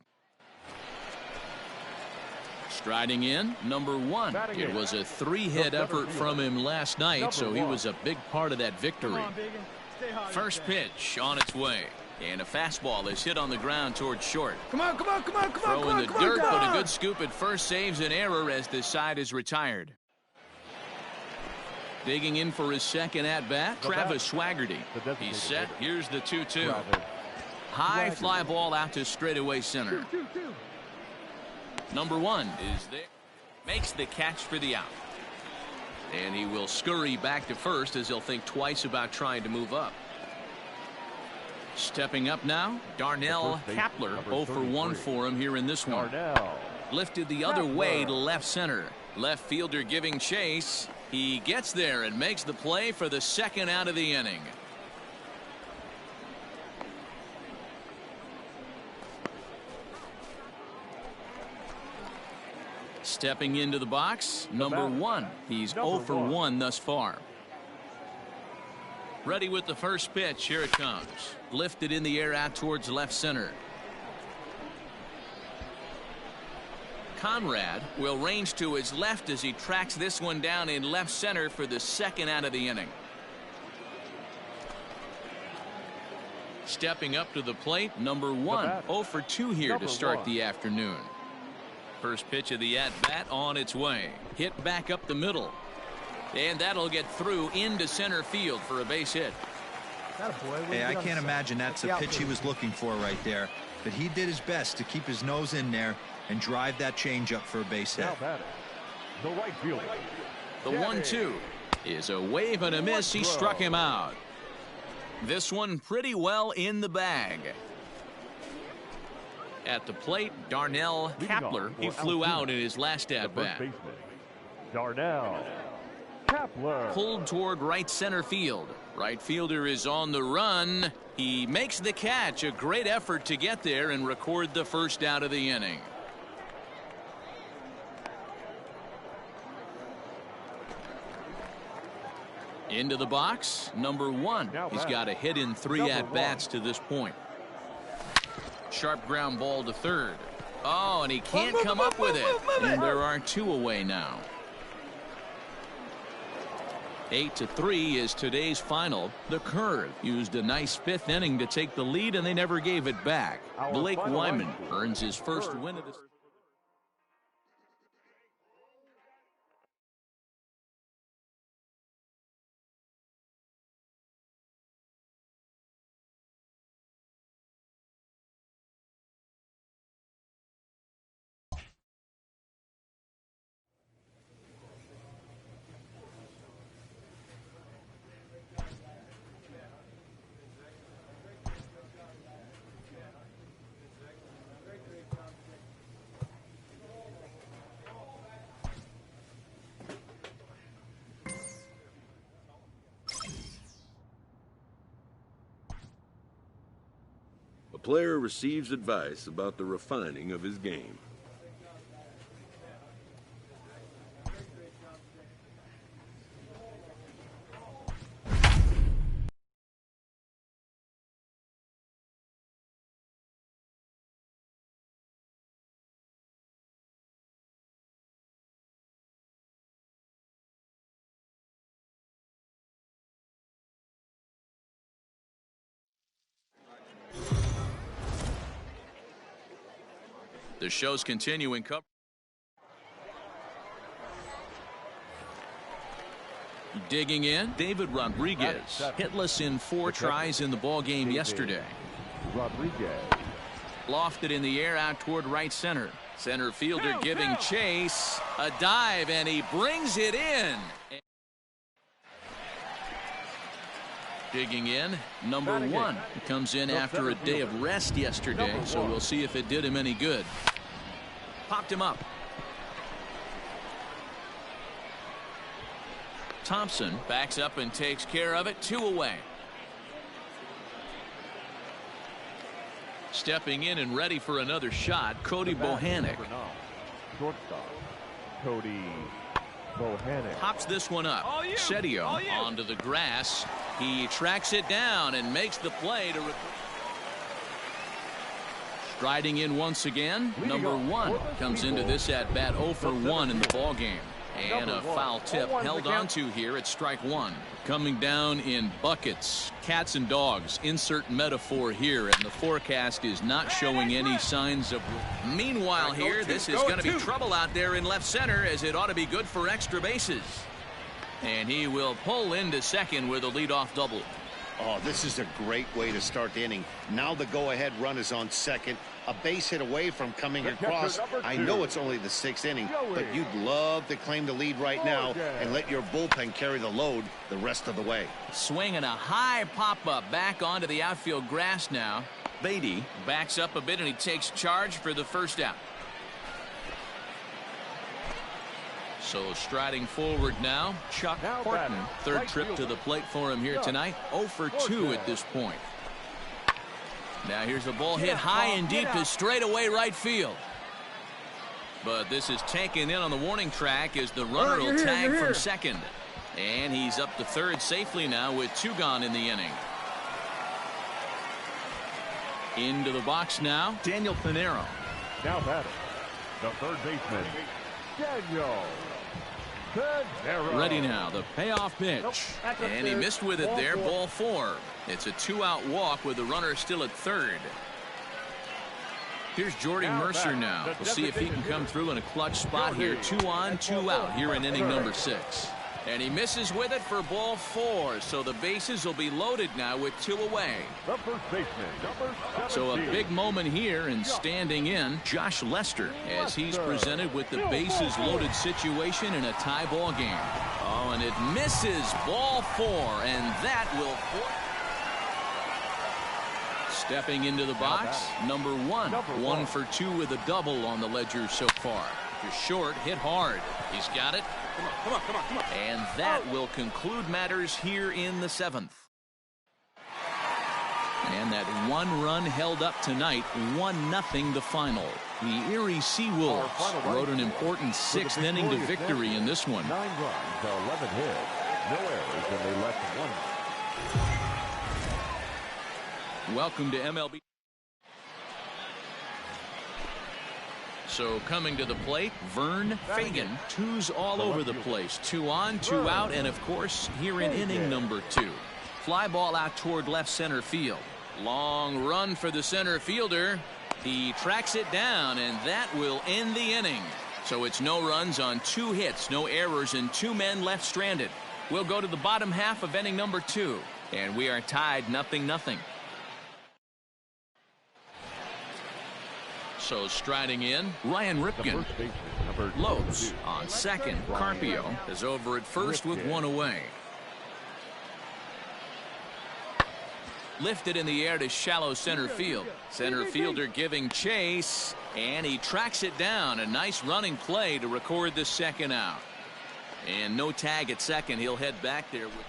Striding in, number 1. It was a 3-hit effort from him last night, so he was a big part of that victory. First pitch on its way. And a fastball is hit on the ground towards short. Come on, come on, come on, come on. Throw in the dirt, but a good scoop at first saves an error as the side is retired. Digging in for his second at-bat, Travis Swaggerty. He's set. Here's the 2-2. High fly ball out to straightaway center. Number 1 is there. Makes the catch for the out. And he will scurry back to first as he'll think twice about trying to move up. Stepping up now, Darnell Kapler. 0 for 1 for him here in this one. Lifted the other way to left center. Left fielder giving chase. He gets there and makes the play for the second out of the inning. Stepping into the box, number 1. He's 0 for 1 thus far. Ready with the first pitch. Here it comes. Lifted in the air out towards left center. Conrad will range to his left as he tracks this one down in left center for the second out of the inning. Stepping up to the plate, number 1. 0 for 2 here to start the afternoon. First pitch of the at-bat on its way. Hit back up the middle. And that'll get through into center field for a base hit. Hey, I can't imagine that's the pitch he was looking for right there. But he did his best to keep his nose in there and drive that changeup for a base hit. The right fielder. The 1-2 is a wave and a miss. He struck him out. This one pretty well in the bag. At the plate, Darnell Kapler. He flew out in his last at-bat. Darnell Kapler. Pulled toward right center field. Right fielder is on the run. He makes the catch. A great effort to get there and record the first out of the inning. Into the box, number 1. He's got a hit in 3 at-bats to this point. Sharp ground ball to third. Oh, and he can't come up with it. And there are 2 away now. 8-3 is today's final. The Curve used a nice 5th inning to take the lead, and they never gave it back. Blake Wyman earns his first win of the season. A player receives advice about the refining of his game. The show's continuing coverage. Digging in, David Rodriguez, hitless in 4 tries in the ball game yesterday. Rodriguez. Lofted in the air out toward right center. Center fielder giving chase. A dive, and he brings it in. Digging in, number 1. He comes in after a day of rest yesterday, so we'll see if it did him any good. Popped him up. Thompson backs up and takes care of it. 2 away. Stepping in and ready for another shot, Cody Bohannock. Shortstop, Cody Bohannock. Pops this one up. Setio onto the grass. He tracks it down and makes the play to striding in once again. Number 1 comes into this at bat 0 for 1 in the ball game. And a foul tip held onto here at strike 1. Coming down in buckets, cats and dogs, insert metaphor here, and the forecast is not showing any signs of. Meanwhile here, this is going to be trouble out there in left center, as it ought to be good for extra bases. And he will pull into second with a leadoff double. Oh, this is a great way to start the inning. Now the go-ahead run is on second. A base hit away from coming across. I know it's only the 6th inning, but you'd love to claim the lead right now and let your bullpen carry the load the rest of the way. Swinging a high pop-up back onto the outfield grass now. Beatty backs up a bit and he takes charge for the first out. So striding forward now, Chuck Horton. Third trip to the plate for him here tonight. 0 for 2 at this point. Now here's a ball hit high and deep to straightaway right field. But this is taken in on the warning track as the runner will tag from second. And he's up to third safely now with 2 gone in the inning. Into the box now, Daniel Pinero. Now batting, the third baseman, Daniel Pinero. Ready now, the payoff pitch. And he missed with it there, ball 4. It's a 2-out walk with the runner still at third. Here's Jordy Mercer now. We'll see if he can come through in a clutch spot here. 2 on, 2 out here in inning number 6. And he misses with it for ball 4. So the bases will be loaded now with 2 away. The first baseman, so a big moment here, and standing in, Josh Lester, as he's presented with the bases loaded situation in a tie ball game. Oh, and it misses, ball 4, and that will force. Stepping into the box, number 1. 1 for 2 with a double on the ledger so far. You're short, hit hard. He's got it. Come on. And that will conclude matters here in the 7th. And that 1 run held up tonight, 1-0 the final. The Erie Seawolves rode an important 6th inning to victory in this one. 9 runs, 11 hits, no errors, and they left 1. Welcome to MLB. So coming to the plate, Vern Fagan. 2s all over the place. 2 on, 2 out, and of course here in inning number 2. Fly ball out toward left center field. Long run for the center fielder. He tracks it down, and that will end the inning. So it's no runs on 2 hits, no errors, and 2 men left stranded. We'll go to the bottom half of inning number 2, and we are tied 0-0. So striding in, Ryan Ripken. Lopes on second. Carpio is over at first with 1 away. Lifted in the air to shallow center field. Center fielder giving chase, and he tracks it down. A nice running play to record the 2nd out. And no tag at second. He'll head back there with.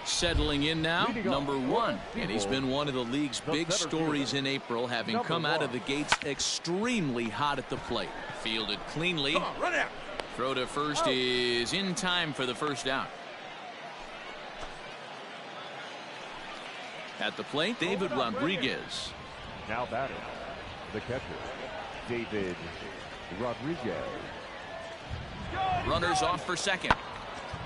Settling in now, number 1, and he's been one of the league's big stories in April, having come out of the gates extremely hot at the plate. Fielded cleanly. Throw to first is in time for the first out. At the plate, David Rodriguez. Now batting, the catcher, David Rodriguez. Runners off for second.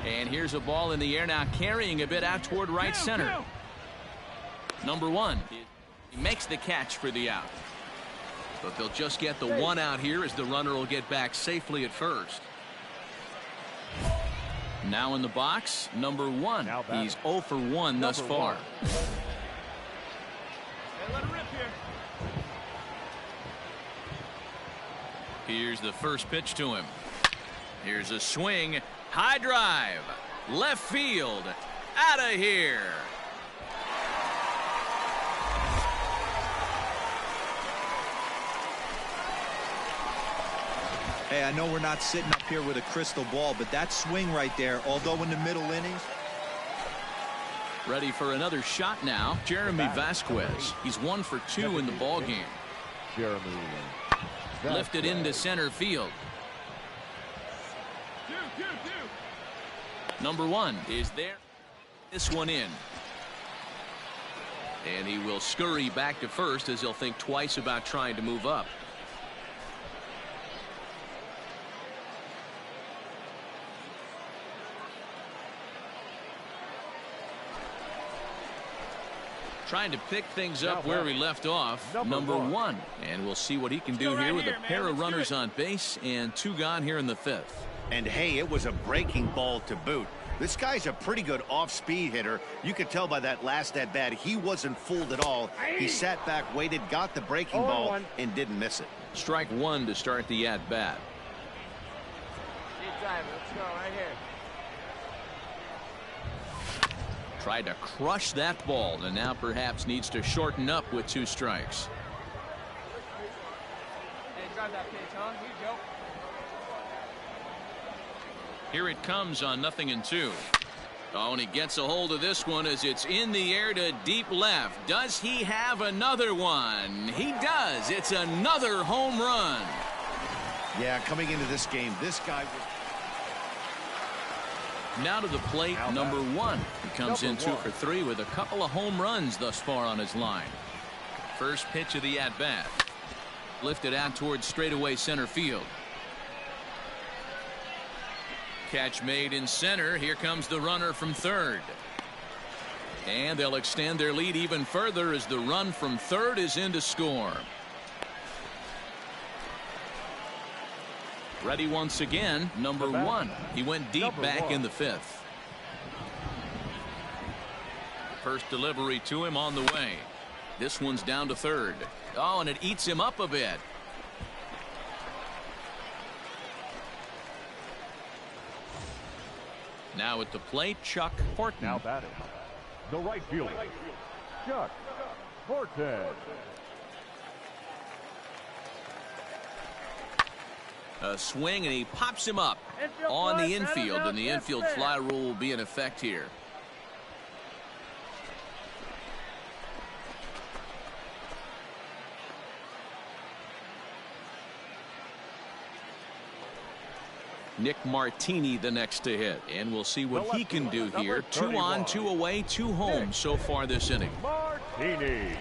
And here's a ball in the air now, carrying a bit out toward right center. Number 1. He makes the catch for the out. But they'll just get the 1 out here as the runner will get back safely at first. Now in the box, number 1. He's 0 for 1 thus far. Hey, let it rip here. Here's the first pitch to him. Here's a swing. High drive. Left field. Out of here. Hey, I know we're not sitting up here with a crystal ball, but that swing right there, although in the middle innings. Ready for another shot now, Jeremy Vasquez. He's 1 for 2 in the ball game. Jeremy lifted into center field. Number 1 is there. this one in. And he will scurry back to first as he'll think twice about trying to move up. Trying to pick things up where we left off, number one. And we'll see what he can do here with a pair of runners on base and 2 gone here in the 5th. And hey, it was a breaking ball to boot. This guy's a pretty good off-speed hitter. You could tell by that last at-bat he wasn't fooled at all. He sat back, waited, got the breaking ball, and didn't miss it. Strike 1 to start the at-bat. Keep driving. Let's go right here. Tried to crush that ball, and now perhaps needs to shorten up with 2 strikes. Hey, drive that pitch, huh? Here you go. Here it comes on 0-2. Oh, and he gets a hold of this one as it's in the air to deep left. Does he have another one? He does. It's another home run. Yeah, coming into this game, this guy was... Now to the plate, number 1. He comes in 2 for 3 with a couple of home runs thus far on his line. First pitch of the at-bat. Lifted out towards straightaway center field. Catch made in center. Here comes the runner from third. And they'll extend their lead even further as the run from third is in to score. Ready once again, number 1. He went deep back in the 5th. First delivery to him on the way. This one's down to third. Oh, and it eats him up a bit. Now at the plate, Chuck Horton. Now batting, the right fielder, Chuck Horton. A swing, and he pops him up on the infield, and the infield fly rule will be in effect here. Nick Martini the next to hit, and we'll see what he can do here. 2 on, 2 away, 2 home so far this inning. Martini.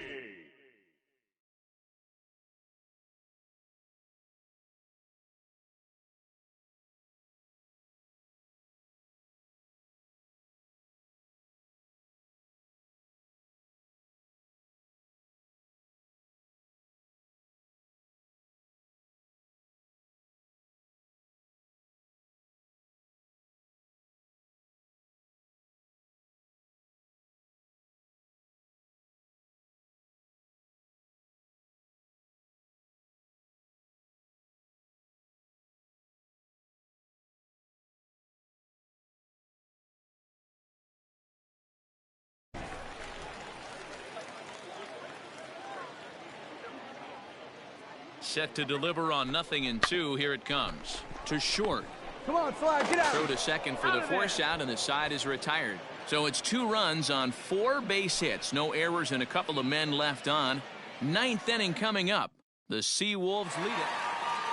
Set to deliver on 0-2. Here it comes. To short. Come on, Fly, get out. Throw to second for the force out, and the side is retired. So it's 2 runs on 4 base hits. No errors and a couple of men left on. 9th inning coming up. The Seawolves lead it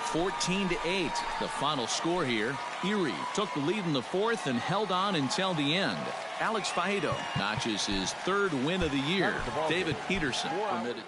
14-8. The final score here. Erie took the lead in the 4th and held on until the end. Alex Faedo notches his 3rd win of the year. David Peterson permitted.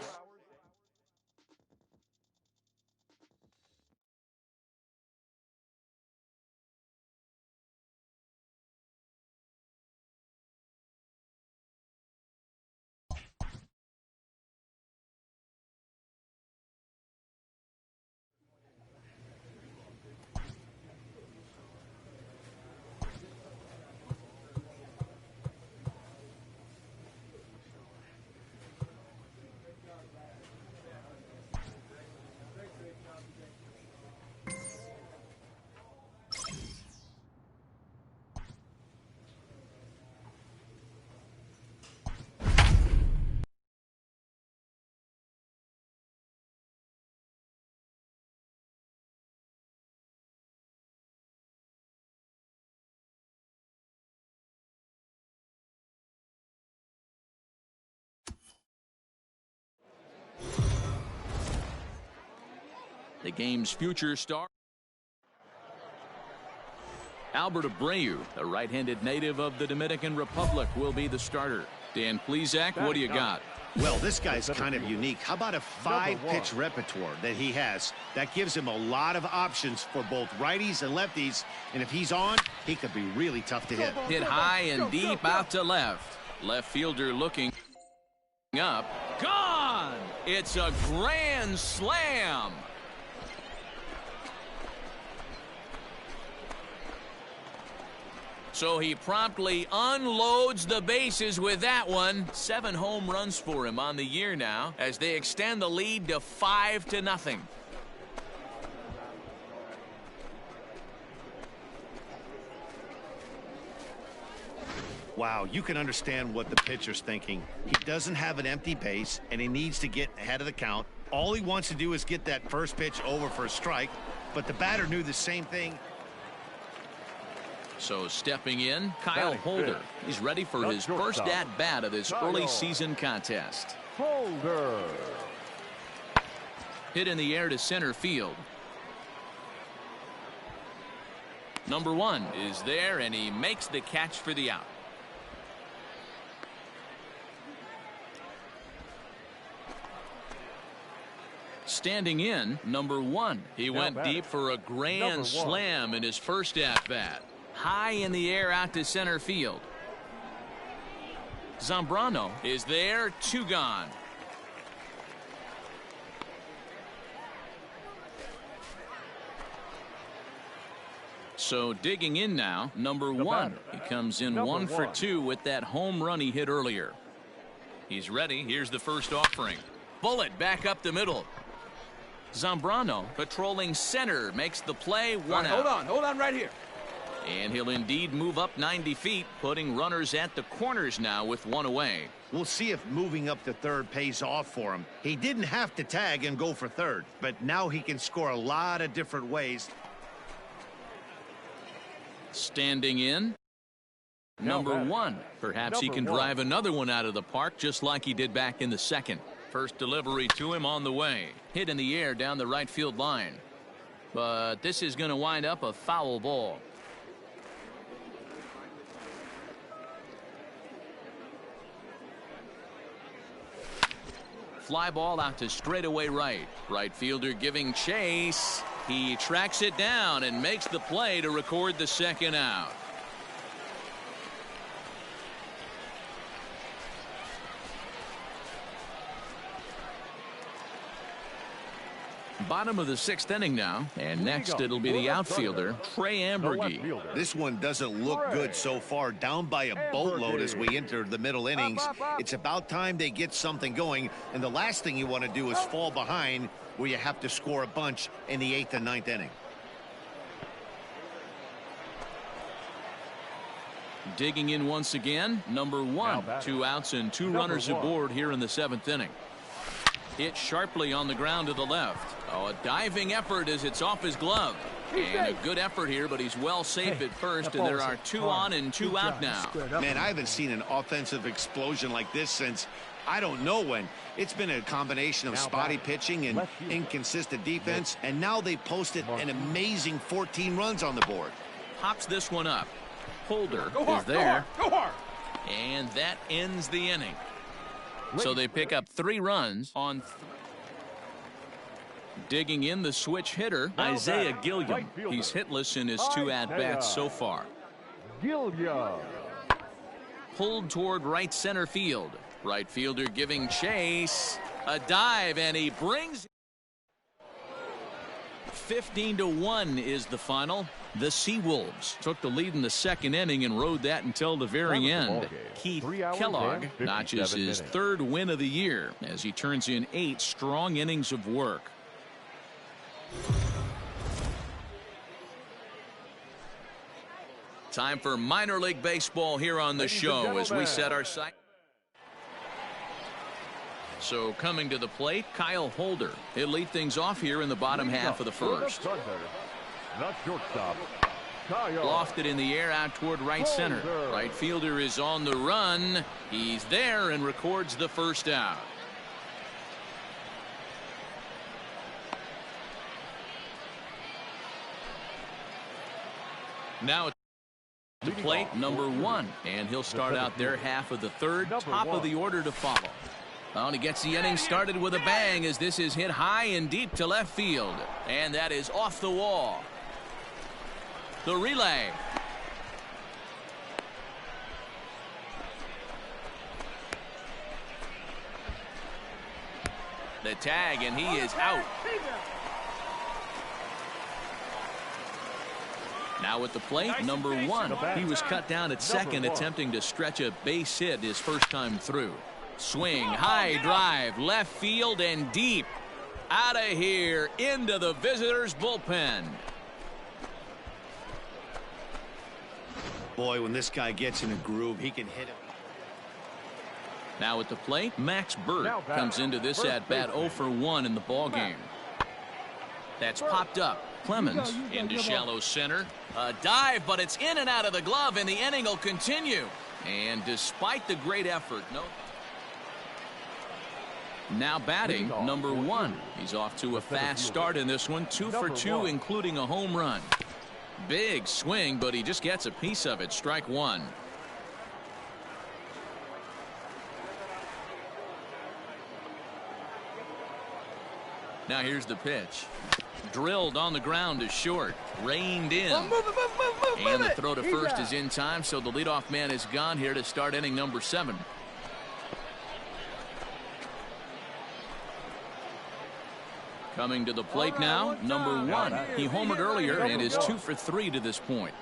The game's future star. Albert Abreu, a right-handed native of the Dominican Republic, will be the starter. Dan Plesac, what do you got? Well, this guy's kind of unique. How about a 5-pitch repertoire that he has? That gives him a lot of options for both righties and lefties. And if he's on, he could be really tough to hit. Hit high and deep out to left. Left fielder looking up. Gone! It's a grand slam. So he promptly unloads the bases with that one. 7 home runs for him on the year now as they extend the lead to 5-0. Wow, you can understand what the pitcher's thinking. He doesn't have an empty base, and he needs to get ahead of the count. All he wants to do is get that first pitch over for a strike, but the batter knew the same thing. So stepping in, Kyle Holder. He's ready for his first at-bat of this early season contest. Holder. Hit in the air to center field. Number 1 is there, and he makes the catch for the out. Standing in, number 1. He went deep for a grand slam in his first at-bat. High in the air out to center field. Zambrano is there, 2 gone. So digging in now, number 1. He comes in 1 for 2 with that home run he hit earlier. He's ready. Here's the first offering. Bullet back up the middle. Zambrano patrolling center makes the play, 1 out. Hold on right here. And he'll indeed move up 90 feet, putting runners at the corners now with 1 away. We'll see if moving up to third pays off for him. He didn't have to tag and go for third, but now he can score a lot of different ways. Standing in, number 1. Perhaps he can drive another one out of the park just like he did back in the second. First delivery to him on the way. Hit in the air down the right field line. But this is going to wind up a foul ball. Fly ball out to straightaway right. Right fielder giving chase. He tracks it down and makes the play to record the second out. Bottom of the 6th inning now, and next it'll be the outfielder, Trey Amburgey. This one doesn't look good so far, down by a boatload as we enter the middle innings. It's about time they get something going, and the last thing you want to do is fall behind where you have to score a bunch in the 8th and 9th inning. Digging in once again, number 1. 2 outs and 2 runners aboard here in the 7th inning. Hit sharply on the ground to the left. Oh, a diving effort as it's off his glove. And a good effort here, but he's well safe at first, and there are 2 on and 2 out now. Man, I haven't seen an offensive explosion like this since I don't know when. It's been a combination of spotty pitching and inconsistent defense, and now they posted an amazing 14 runs on the board. Pops this one up. Holder is there. And that ends the inning. So they pick up 3 runs on. Digging in, the switch hitter, Isaiah Gilliam. He's hitless in his 2 at-bats so far. Gilliam. Pulled toward right center field. Right fielder giving chase. A dive, and he brings. 15-1 is the final. The Seawolves took the lead in the 2nd inning and rode that until the very end. Keith Kellogg notches his 3rd win of the year as he turns in 8 strong innings of work. Time for minor league baseball here on the show as we set our sight. So coming to the plate, Kyle Holder. He'll lead things off here in the bottom half of the first. Lofted in the air out toward right center. Right fielder is on the run. He's there and records the first out. Now To plate number 1, and he'll start out their half of the third, top of the order to follow. Well, and he gets the inning started with a bang as this is hit high and deep to left field. And that is off the wall. The relay. The tag, and he is out. Now at the plate, number 1. He was cut down at second, attempting to stretch a base hit his first time through. Swing, high drive, left field and deep. Out of here, into the visitors' bullpen. Boy, when this guy gets in a groove, he can hit it. Now at the plate, Max Bird comes into this at-bat 0 for 1 in the ballgame. That's popped up. Clemens into shallow center. A dive, but it's in and out of the glove, and the inning will continue. And despite the great effort, no. Now batting, number 1. He's off to a fast start in this one. 2 for 2, including a home run. Big swing, but he just gets a piece of it. Strike 1. Now here's the pitch. Drilled on the ground to short. Reined in. And the throw to first is in time, so the leadoff man is gone here to start inning number 7. Coming to the plate now, number 1. He homered earlier and is 2 for 3 to this point.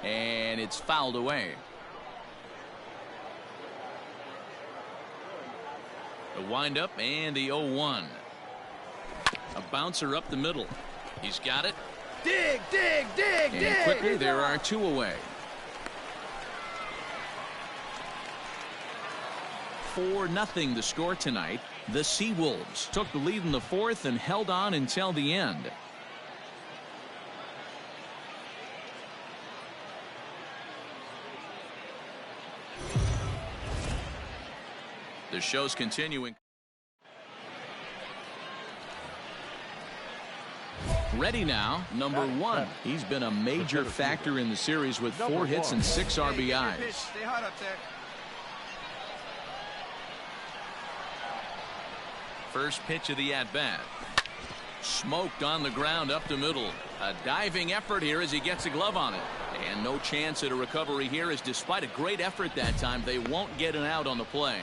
And it's fouled away. The windup and the 0-1. A bouncer up the middle. He's got it. Dig, dig, dig, dig. And quickly there are 2 away. 4-0 the score tonight. The Seawolves took the lead in the 4th and held on until the end. The show's continuing. Ready now, number 1. He's been a major factor in the series with 4 hits and 6 RBIs. Stay hot up there. First pitch of the at-bat. Smoked on the ground up the middle. A diving effort here as he gets a glove on it. And no chance at a recovery here, as despite a great effort that time, they won't get an out on the play.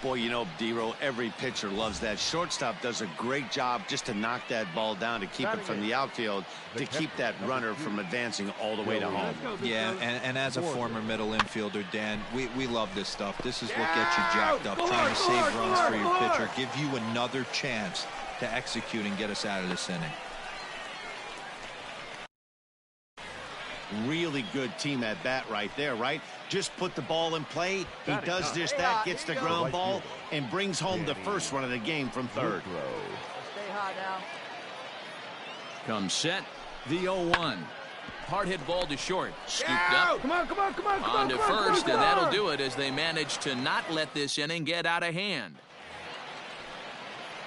Boy, you know, D-Row, every pitcher loves that. Shortstop does a great job just to knock that ball down, to keep it from the outfield, to keep that runner from advancing all the way to home. Yeah, and as a former middle infielder, Dan, we love this stuff. This is what gets you jacked up, trying to save runs for your pitcher, give you another chance to execute and get us out of this inning. Really good team at bat right there, right? Just put the ball in play. He does just that, gets the ground ball, and brings home the first run of the game from third. Stay hot now. Comes set, the 0-1. Hard hit ball to short. Scooped up. Come on, come on, come on, come on. On to first, and that'll do it as they manage to not let this inning get out of hand.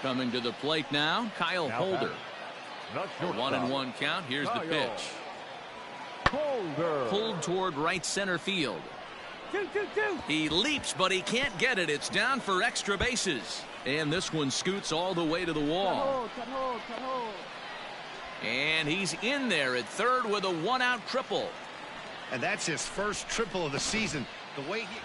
Coming to the plate now, Kyle Holder. A 1-1 count. Here's the pitch. Pulled toward right center field. He leaps, but he can't get it. It's down for extra bases. And this one scoots all the way to the wall. Cut hold. And he's in there at third with a 1-out triple. And that's his first triple of the season. The way he...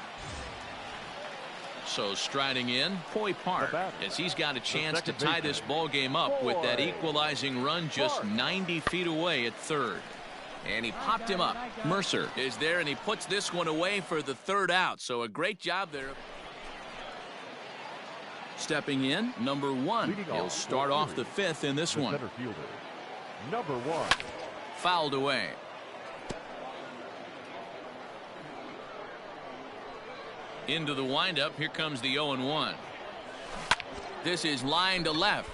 So striding in, Coy Park, as he's got a chance to tie this ball game up with that equalizing run just 90 feet away at third. And he popped him up. Mercer is there, and he puts this one away for the 3rd out. So a great job there. Stepping in, number 1. He'll start off the 5th in this one. Number 1. Fouled away. Into the windup. Here comes the 0-1. This is line to left.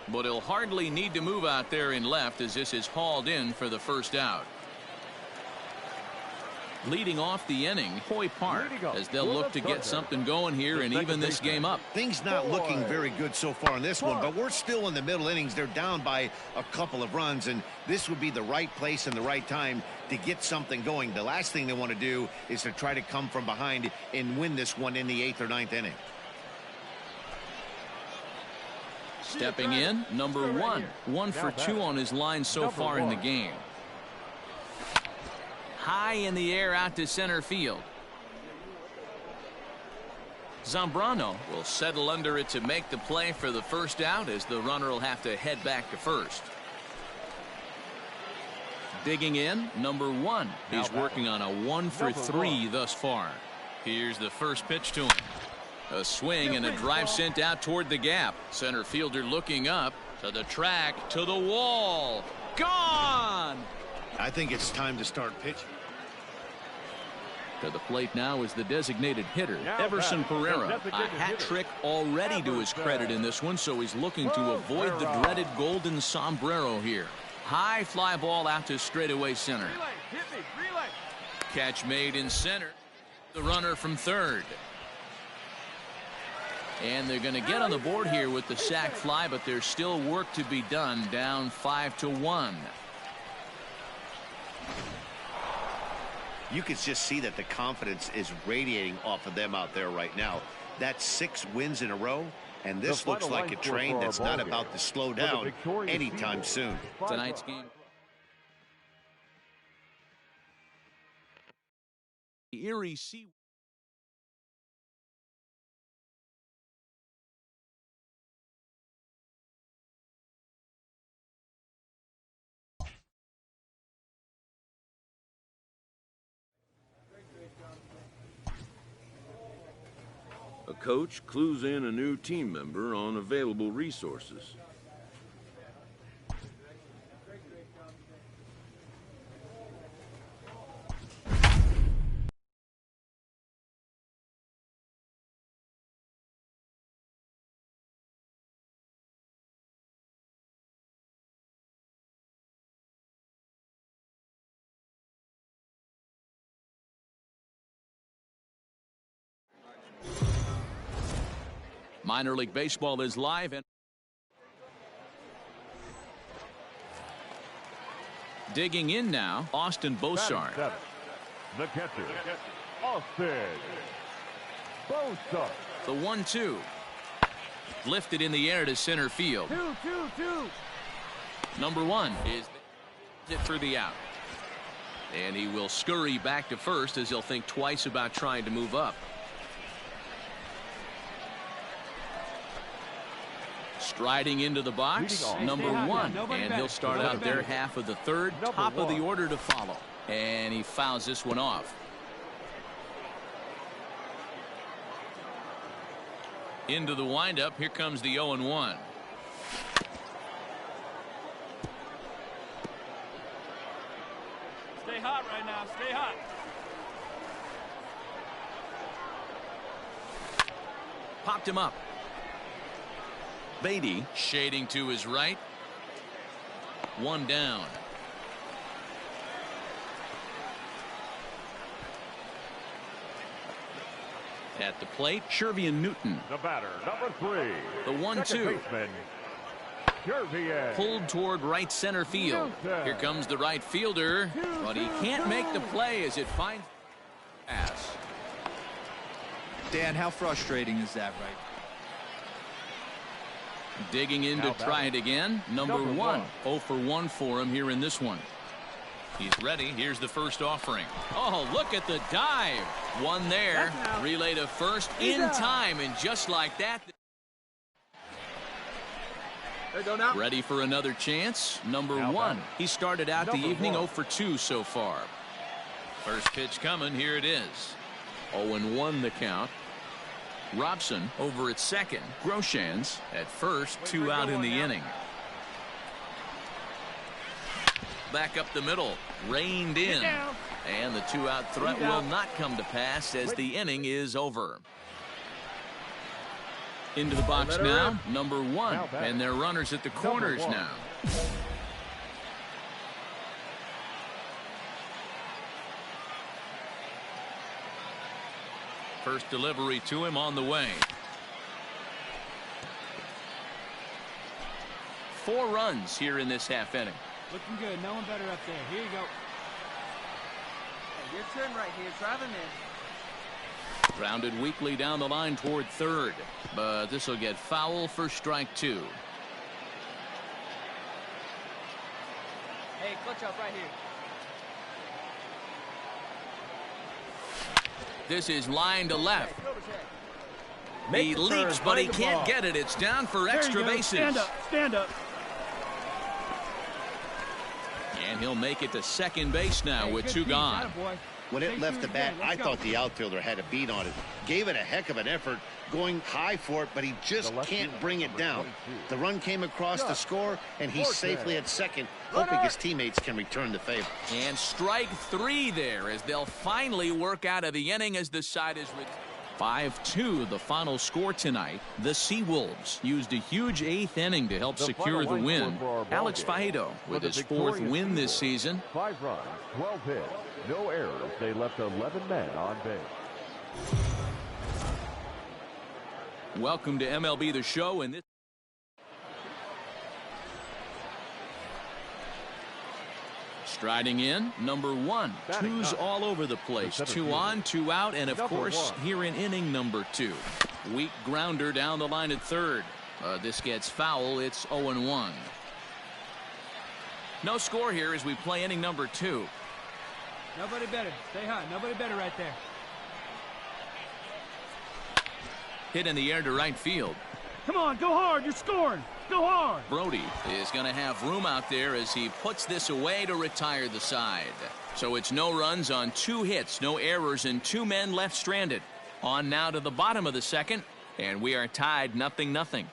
But he'll hardly need to move out there in left, as this is hauled in for the 1st out. Leading off the inning, Hoy Park, as they'll look to get something going here and even this game up. Things not looking very good so far in this one, but we're still in the middle innings. They're down by a couple of runs, and this would be the right place and the right time to get something going. The last thing they want to do is to try to come from behind and win this one in the 8th or 9th inning. Stepping in, number 1. 1 for 2 on his line so far in the game. High in the air out to center field. Zambrano will settle under it to make the play for the first out, as the runner will have to head back to first. Digging in, number 1. He's working on a 1 for 3 thus far. Here's the first pitch to him. A swing and a drive sent out toward the gap. Center fielder looking up to the track, to the wall. Gone! I think it's time to start pitching. To the plate now is the designated hitter, Everson Pereira. A hat trick already to his credit in this one, so he's looking to avoid the dreaded golden sombrero here. High fly ball out to straightaway center. Catch made in center. The runner from third. And they're going to get on the board here with the sac fly, but there's still work to be done, down 5-1. You can just see that the confidence is radiating off of them out there right now. That's 6 wins in a row, and this looks like a train that's not about to slow down anytime soon. Tonight's game. Erie Sea. A coach clues in a new team member on available resources. Minor League Baseball is live, and digging in now, Austin Bosart. The catcher, Austin Bosart. The 1-2. Lifted in the air to center field. 2-2-2. Number 1 is it for the out. And he will scurry back to first, as he'll think twice about trying to move up. Striding into the box, number 1, and he'll start out their half of the third, top of the order to follow. And he fouls this one off. Into the windup, here comes the 0-1. Stay hot right now, stay hot. Popped him up. Beatty shading to his right. 1 down. At the plate, Shervian Newton. The batter, number 3. The 1-2. Pulled toward right center field. Here comes the right fielder, but he can't make the play as it finds pass. Dan, how frustrating is that, right? Digging in to try it again. Number 1. 0 for 1 for him here in this one. He's ready. Here's the first offering. Oh, look at the dive. One there. Relay to first in time, and just like that. Ready for another chance. Number 1. He started out the evening 0 for 2 so far. First pitch coming. Here it is. 0-1 the count. Robson over at second. Groshans at first. 2 out in the inning. Back up the middle. Reined in. And the 2-out threat will not come to pass as the inning is over. Into the box now, number 1. And their runners at the corners now. First delivery to him on the way. 4 runs here in this half inning. Looking good. No one better up there. Here you go. Hey, your turn right here. Drive him in. Grounded weakly down the line toward third, but this will get foul for strike 2. Hey, clutch up right here. This is line to left. He leaps, but he can't get it. It's down for extra bases. Stand up. Stand up. And he'll make it to second base now with 2 gone. When it left the bat, I thought the outfielder had a beat on it. Gave it a heck of an effort, going high for it, but he just can't bring it down. The run came across the score, and he's safely at second, hoping his teammates can return the favor. And strike 3 there as they'll finally work out of the inning as the side is 5-2 the final score tonight. The Seawolves used a huge 8th inning to help secure the win. Alex Faedo with his 4th win this season. 5 runs, 12 hits, no errors. They left 11 men on base. Welcome to MLB The Show, and this striding in, number 1. 2's all over the place. 2 on, 2 out, and of course, here in inning number 2. Weak grounder down the line at third. This gets foul. It's 0-1. No score here as we play inning number 2. Nobody better. Stay hot. Nobody better right there. Hit in the air to right field. Come on, go hard. You're scoring. Go hard. Brody is going to have room out there as he puts this away to retire the side. So it's no runs on 2 hits, no errors, and 2 men left stranded. On now to the bottom of the second, and we are tied 0-0.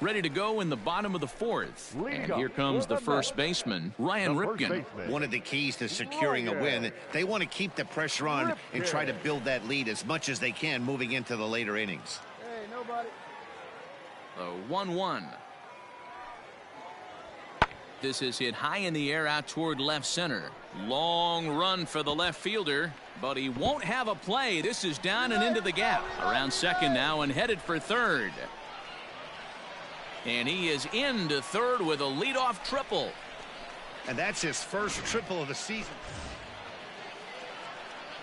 Ready to go in the bottom of the 4th. And here comes the first baseman, Ryan Ripken. One of the keys to securing a win, they want to keep the pressure on and try to build that lead as much as they can moving into the later innings. Hey, nobody. The 1-1. This is hit high in the air out toward left center. Long run for the left fielder, but he won't have a play. This is down and into the gap. Around second now and headed for third. And he is into third with a leadoff triple. And that's his first triple of the season.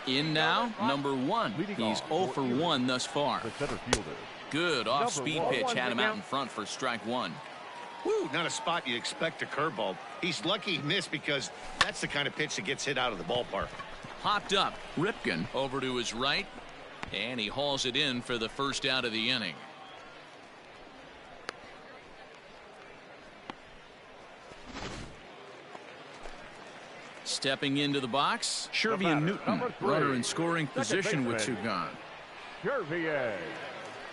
In now, number 1. He's 0 for 1 thus far. Good off-speed pitch had him out in front for strike 1. Woo, not a spot you'd expect a curveball. He's lucky he missed because that's the kind of pitch that gets hit out of the ballpark. Hopped up. Ripken over to his right, and he hauls it in for the first out of the inning. Stepping into the box, Shervian Newton, runner in scoring position with 2 gone.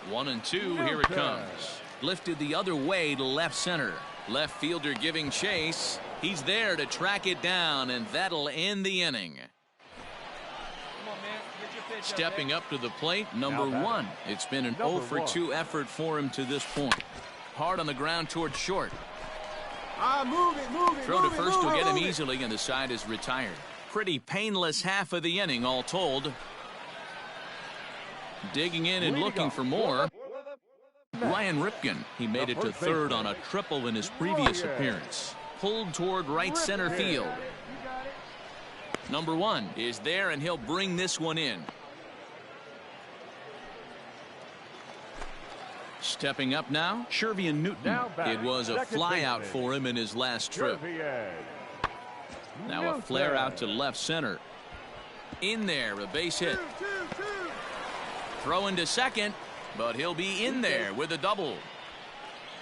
1-2, here it comes. Lifted the other way to left center. Left fielder giving chase. He's there to track it down, and that'll end the inning. Come on, man. Get your pitch Stepping up to the plate, number 1. It's been an 0 for 2 effort for him to this point. Hard on the ground toward short. Move it. Throw to first will get him easily, and the side is retired. Pretty painless half of the inning, all told. Digging in and looking for more. Ryan Ripken, he made it to third on a triple in his previous appearance. Pulled toward right center field. Number 1 is there, and he'll bring this one in. Stepping up now, Shervian Newton. It was a flyout for him in his last trip. Now a flare out to left center. In there, a base hit. Throw into second, but he'll be in there with a double.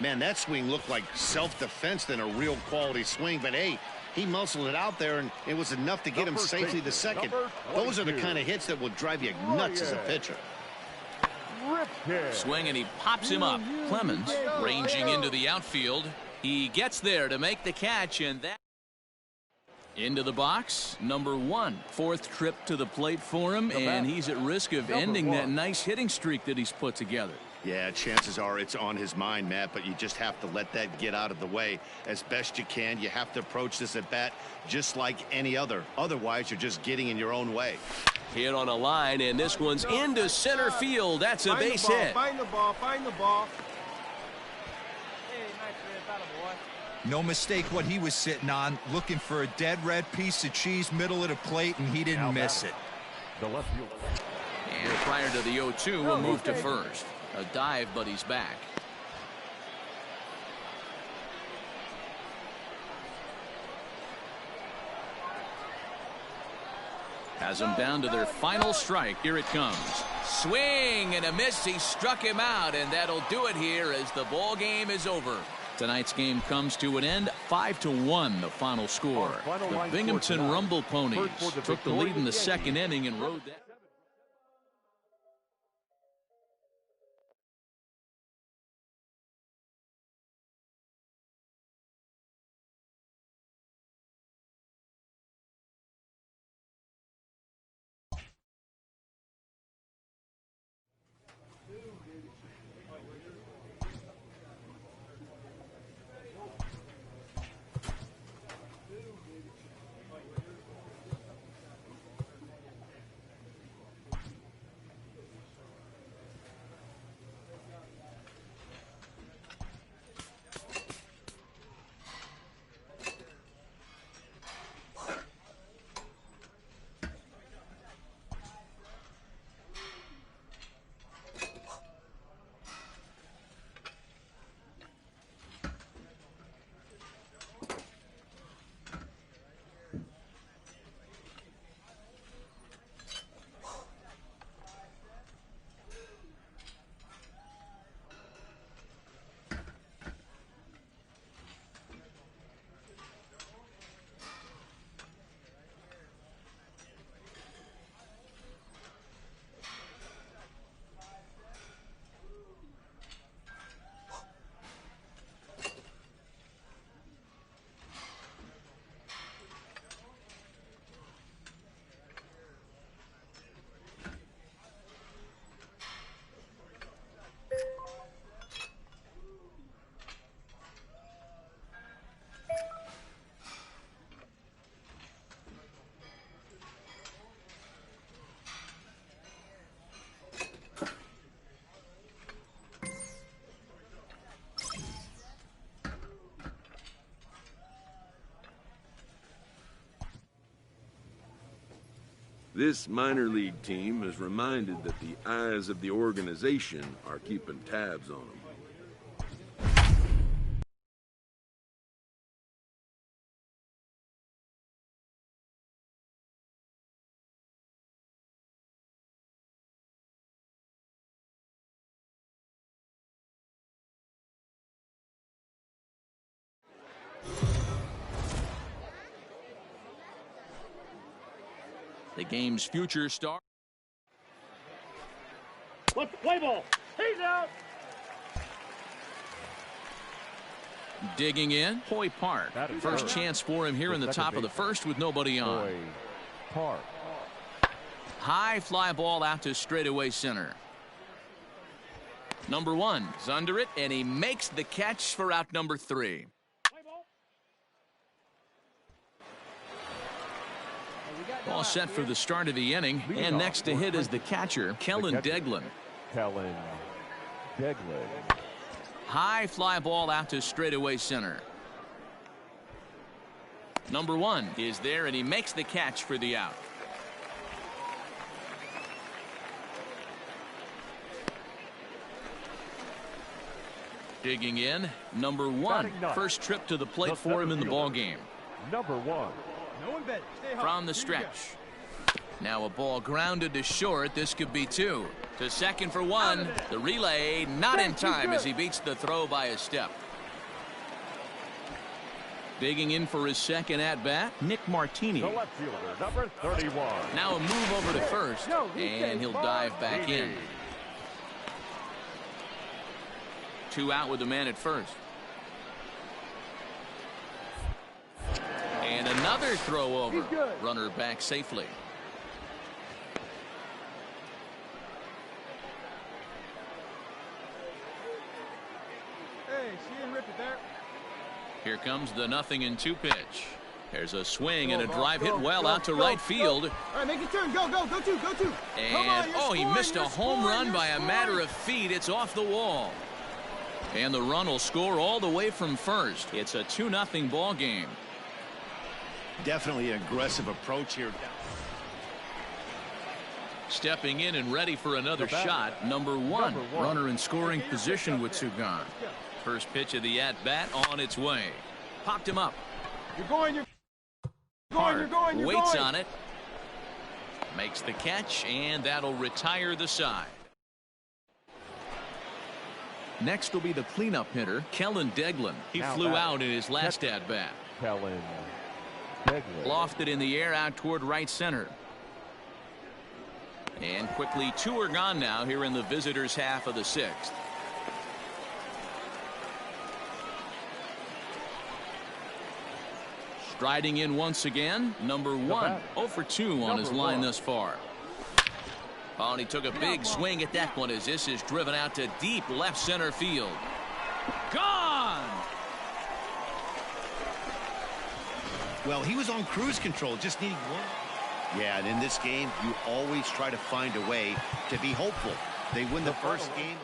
Man, that swing looked like self-defense than a real quality swing, but hey, he muscled it out there, and it was enough to get him safely to second. Those are the kind of hits that will drive you nuts as a pitcher. Swing, and he pops him up. Clemens ranging into the outfield. He gets there to make the catch, and that Into the box, number 1. 4th trip to the plate for him, and he's at risk of ending that nice hitting streak that he's put together. Yeah, chances are it's on his mind, Matt, but you just have to let that get out of the way as best you can. You have to approach this at bat just like any other. Otherwise, you're just getting in your own way. Hit on a line, and this one's into center field. That's a base hit. Find the ball, find the ball. Hey, nice hit, battle, boy. No mistake what he was sitting on, looking for a dead red piece of cheese middle of the plate, and he didn't miss it. The left fielder. And prior to the 0-2, we'll move to first. A dive, but he's back. Has them down to their final strike. Here it comes. Swing and a miss. He struck him out, and that'll do it here as the ball game is over. Tonight's game comes to an end. 5-1 the final score. The Binghamton Rumble Ponies took the lead in the 2nd inning and rode that. This minor league team is reminded that the eyes of the organization are keeping tabs on them. The game's future star. Let's play ball. He's out. Digging in, Hoy Park. First chance for him here in the top of the first with nobody on. Hoy Park. High fly ball out to straightaway center. Number 1 is under it, and he makes the catch for out number 3. All set for the start of the inning, and next to hit is the catcher, Kellen Deglin. Kellen Deglin. High fly ball out to straightaway center. Number 1 is there, and he makes the catch for the out. Digging in, number 1. First trip to the plate for him in the ball game. Number 1. No one bet. Stay hot. From the stretch. Now a ball grounded to short. This could be 2. To second for 1. The relay not in time as he beats the throw by a step. Digging in for his second at bat, Nick Martini. The left fielder, number 31. Now a move over to first, and he'll dive back in. 2 out with the man at first. And another Another throw over. Runner back safely. Hey, she didn't rip it there. Here comes the 0-2 pitch. There's a swing and a drive hit well out to right field. All right, make your turn. Go two. And, he missed a home run by a matter of feet. It's off the wall. And the run will score all the way from first. It's a 2-0 ball game. Definitely an aggressive approach here. Stepping in and ready for another shot, number one. Runner in scoring position with two gone. First pitch of the at-bat on its way. Popped him up. You're going. Waits on it. Makes the catch, and that'll retire the side. Next will be the cleanup hitter, Kellen Deglin. He flew out in his last at-bat. Kellen Deglin. Lofted in the air out toward right center. And quickly, two are gone now here in the visitors' half of the sixth. Striding in once again, number one. 0 for 2 on his line thus far. Oh, and he took a big swing at that one as this is driven out to deep left center field. Gone! Well, he was on cruise control, just needing one. Yeah, and in this game, you always try to find a way to be hopeful. They win the first game.